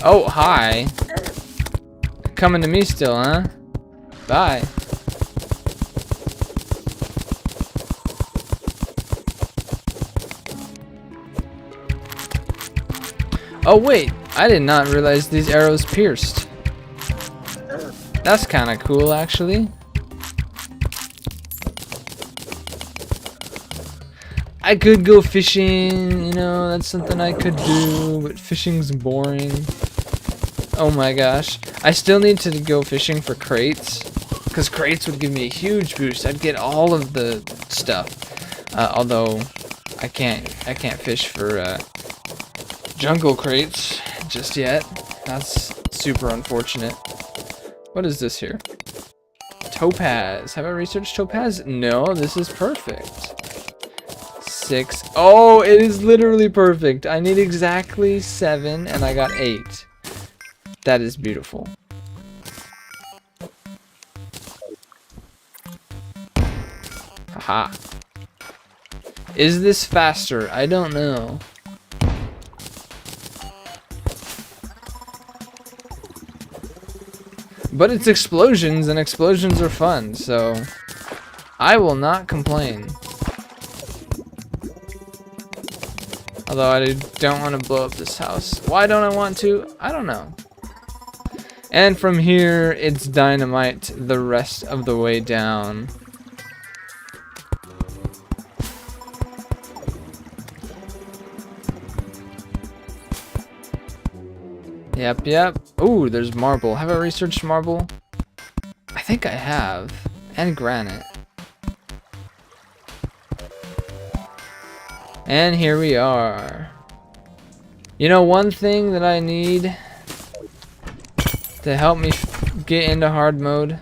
Oh, hi. Coming to me still, huh? Bye. Oh wait, I did not realize these arrows pierced. That's kind of cool, actually. I could go fishing, you know, that's something I could do, but fishing's boring. Oh my gosh. I still need to go fishing for crates, because crates would give me a huge boost. I'd get all of the stuff. Although I can't fish for jungle crates just yet. That's super unfortunate. What is this here? Topaz. Have I researched topaz? No, this is perfect. 6. Oh, it is literally perfect. I need exactly 7 and I got 8. That is beautiful. Haha. Is this faster? I don't know. But it's explosions, and explosions are fun, so I will not complain. Although I don't want to blow up this house. Why don't I want to? I don't know. And from here, it's dynamite the rest of the way down. Yep. Ooh, there's marble. Have I researched marble? I think I have. And granite. And here we are. You know, one thing that I need to help me get into hard mode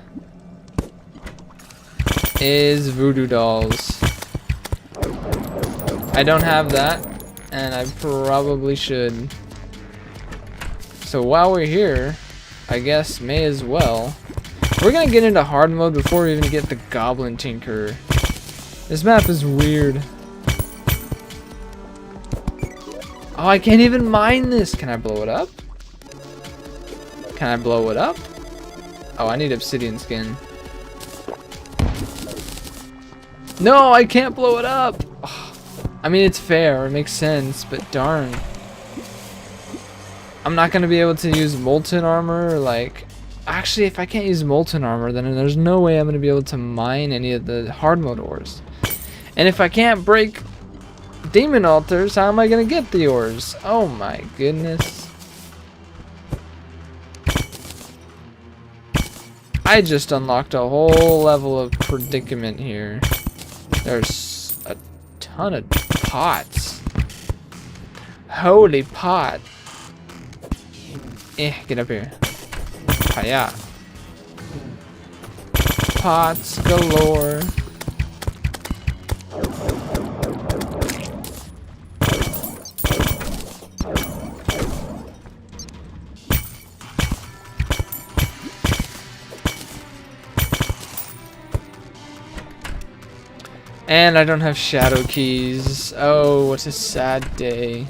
is voodoo dolls. I don't have that, and I probably should. So while we're here, I guess may as well. We're gonna get into hard mode before we even get the Goblin Tinker. This map is weird. Oh, I can't even mine this. Can I blow it up? Can I blow it up? Oh, I need obsidian skin. No, I can't blow it up. Oh, I mean, it's fair. It makes sense, but darn. I'm not going to be able to use molten armor. Like, actually, if I can't use molten armor, then there's no way I'm going to be able to mine any of the hard mode ores. And if I can't break demon altars, how am I going to get the ores? Oh my goodness. I just unlocked a whole level of predicament here. There's a ton of pots. Holy pot. Get up here. Hiya. Pots galore. And I don't have shadow keys. Oh, what a sad day.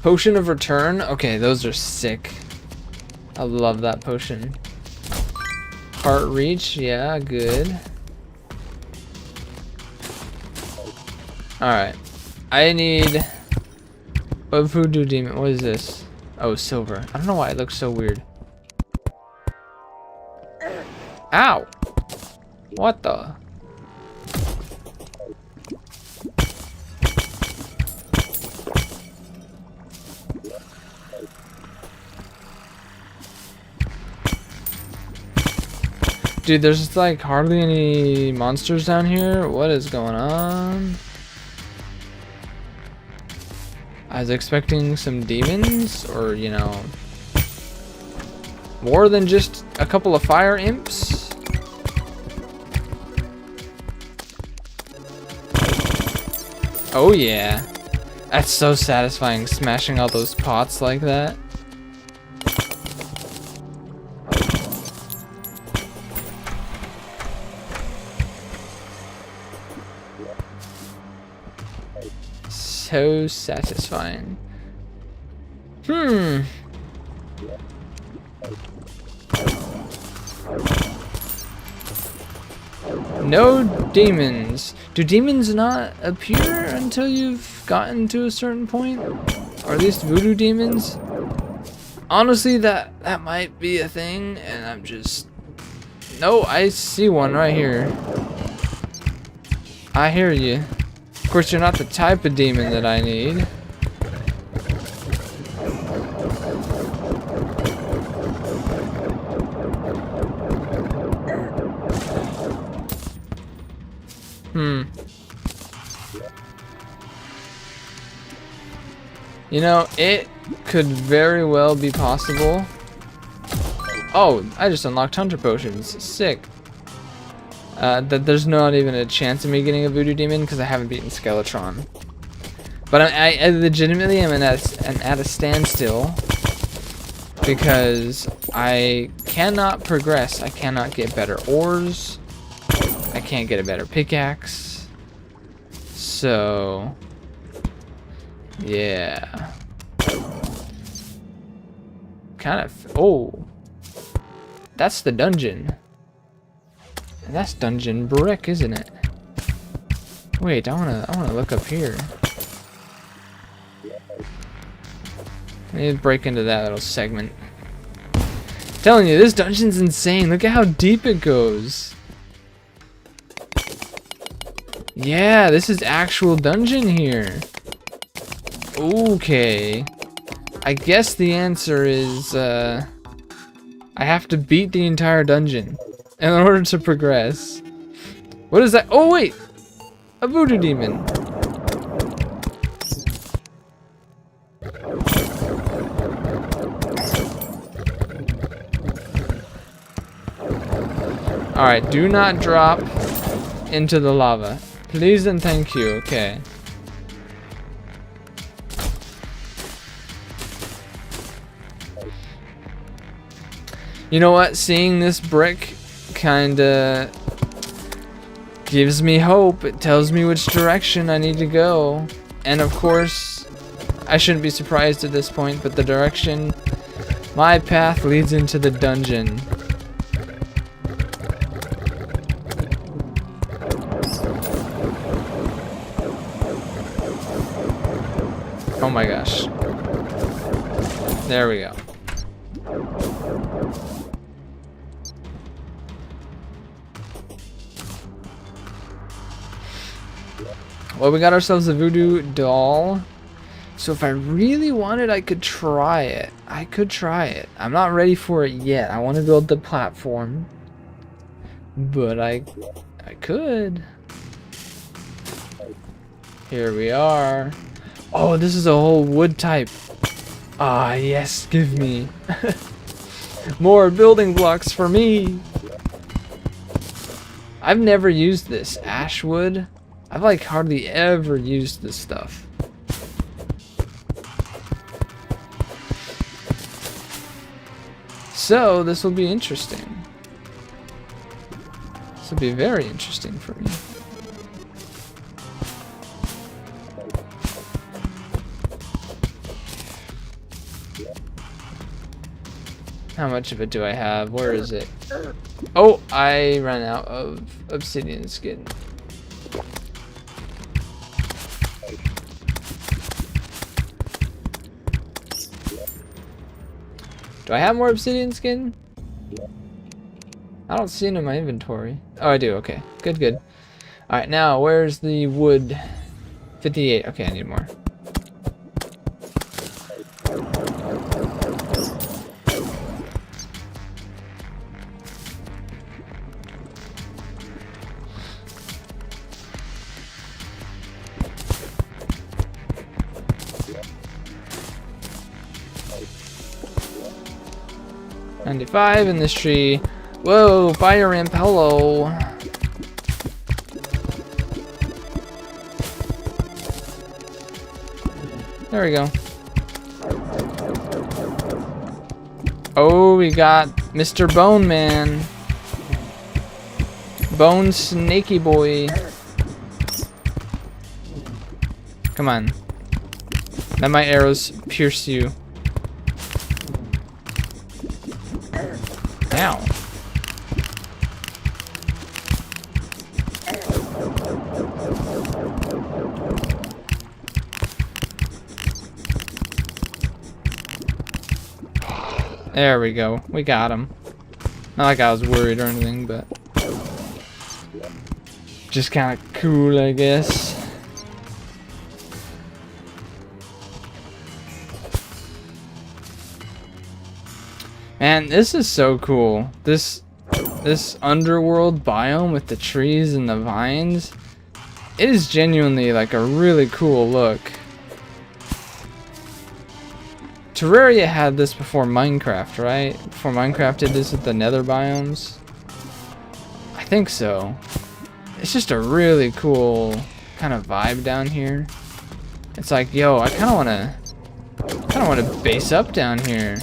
Potion of return? Okay, those are sick. I love that potion. Heart reach, yeah, good. Alright. I need A voodoo demon. What is this? Oh, silver. I don't know why it looks so weird. Ow! What the? Dude, there's like hardly any monsters down here. What is going on? I was expecting some demons, or you know, more than just a couple of fire imps. Oh yeah, that's so satisfying, smashing all those pots like that. So satisfying. No demons. Do demons not appear until you've gotten to a certain point? Or at least voodoo demons? Honestly, that might be a thing, and I'm just... No, I see one right here. I hear you. Of course, you're not the type of demon that I need. You know, it could very well be possible. Oh, I just unlocked Hunter Potions. Sick. That there's not even a chance of me getting a voodoo demon because I haven't beaten Skeletron. But I legitimately am at a standstill because I cannot progress. I cannot get better ores. I can't get a better pickaxe. So, yeah. Kind of. Oh, that's the dungeon. And that's dungeon brick, isn't it? Wait, I wanna look up here. I need to break into that little segment. I'm telling you, this dungeon's insane. Look at how deep it goes. Yeah, this is actual dungeon here. Okay. I guess the answer is, I have to beat the entire dungeon in order to progress. What is that? Oh, wait! A voodoo demon. Alright, do not drop into the lava. Please and thank you. Okay. You know what? Seeing this brick kinda gives me hope. It tells me which direction I need to go. And of course, I shouldn't be surprised at this point, but the direction, my path leads into the dungeon. Oh my gosh. There we go. Well, we got ourselves a voodoo doll. So if I really wanted, I could try it. I could try it. I'm not ready for it yet. I want to build the platform. But I could. Here we are. Oh, this is a whole wood type. Ah, yes, give me. More building blocks for me. I've never used this. Ash wood. I've like hardly ever used this stuff. So this will be interesting. This will be very interesting for me. How much of it do I have? Where is it? Oh, I ran out of obsidian skin. Do I have more obsidian skin? I don't see it in my inventory. Oh, I do. Okay. Good, good. Alright, now, where's the wood? 58. Okay, I need more. $95 in this tree. Whoa, fire imp, hello. There we go. Oh, we got Mr. Bone Man. Bone Snaky Boy. Come on. Let my arrows pierce you. Ow. There we go. We got him. Not like I was worried or anything, but just kind of cool, I guess. Man, this is so cool. This underworld biome with the trees and the vines. It is genuinely like a really cool look. Terraria had this before Minecraft, right? Before Minecraft did this with the nether biomes? I think so. It's just a really cool kind of vibe down here. It's like, yo, I kind of want to base up down here.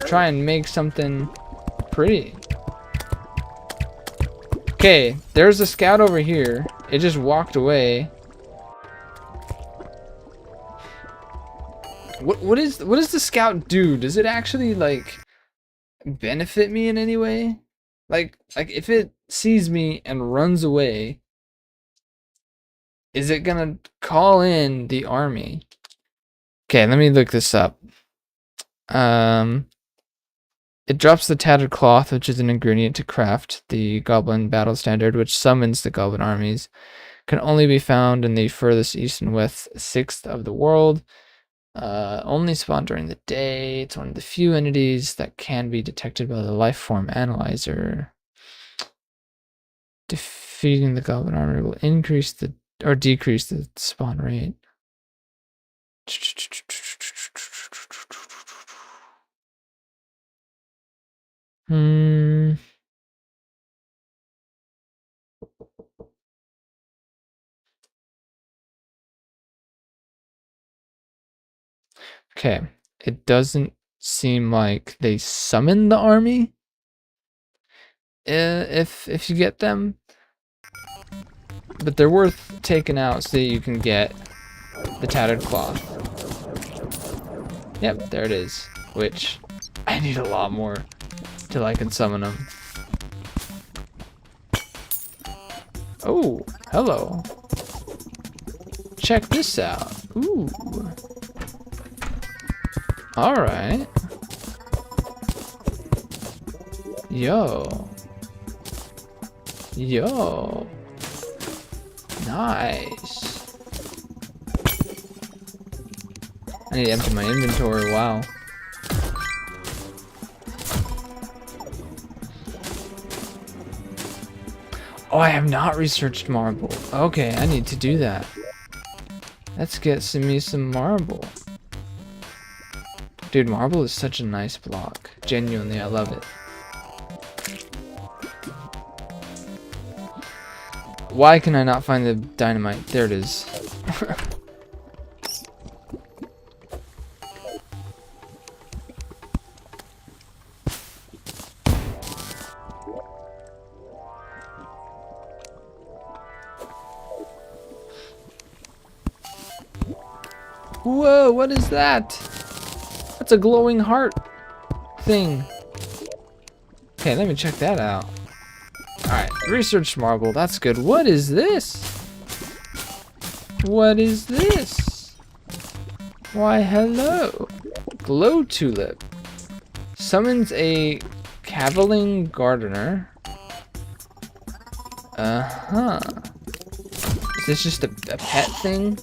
Try and make something pretty. Okay, there's a scout over here. It just walked away. What does the scout do? Does it actually like benefit me in any way? Like if it sees me and runs away, is it gonna call in the army? Okay, let me look this up. It drops the tattered cloth, which is an ingredient to craft the goblin battle standard, which summons the goblin armies. Can only be found in the furthest east and west sixth of the world. Only spawn during the day. It's one of the few entities that can be detected by the life form analyzer. Defeating the goblin army will increase the or decrease the spawn rate. Okay, it doesn't seem like they summon the army. If you get them, but they're worth taking out so that you can get the tattered cloth. Yep, there it is. Which I need a lot more till I can summon them. Oh, hello. Check this out. Ooh. Alright. Yo. Yo. Nice. I need to empty my inventory, wow. Oh, I have not researched marble. Okay, I need to do that. Let's get me some marble. Dude, marble is such a nice block. Genuinely, I love it. Why can I not find the dynamite? There it is. Whoa, what is that? That's a glowing heart thing. Okay, let me check that out. Alright, research marble, that's good. What is this? What is this? Why, hello. Glow tulip. Summons a cavilling gardener. Uh-huh. Is this just a pet thing?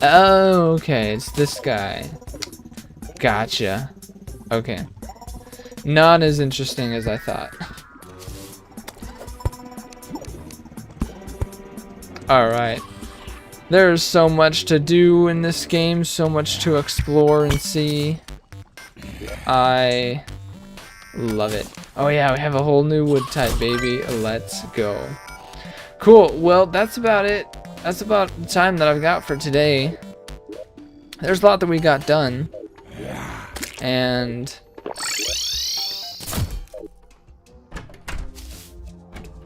Oh, okay, it's this guy. Gotcha. Okay. Not as interesting as I thought. Alright. There's so much to do in this game, so much to explore and see. I love it. Oh yeah, we have a whole new wood type, baby. Let's go. Cool, well, that's about it. That's about the time that I've got for today. There's a lot that we got done. And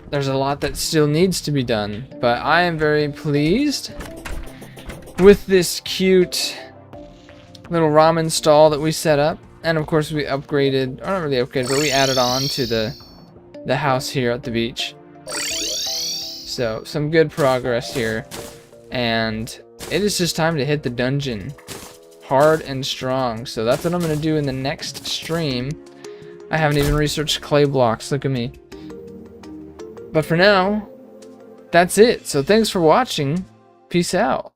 there's a lot that still needs to be done. But I am very pleased with this cute little ramen stall that we set up. And of course we upgraded, or not really upgraded, but we added on to the house here at the beach. So some good progress here. And it is just time to hit the dungeon hard and strong. So that's what I'm going to do in the next stream. I haven't even researched clay blocks. Look at me. But for now, that's it. So thanks for watching. Peace out.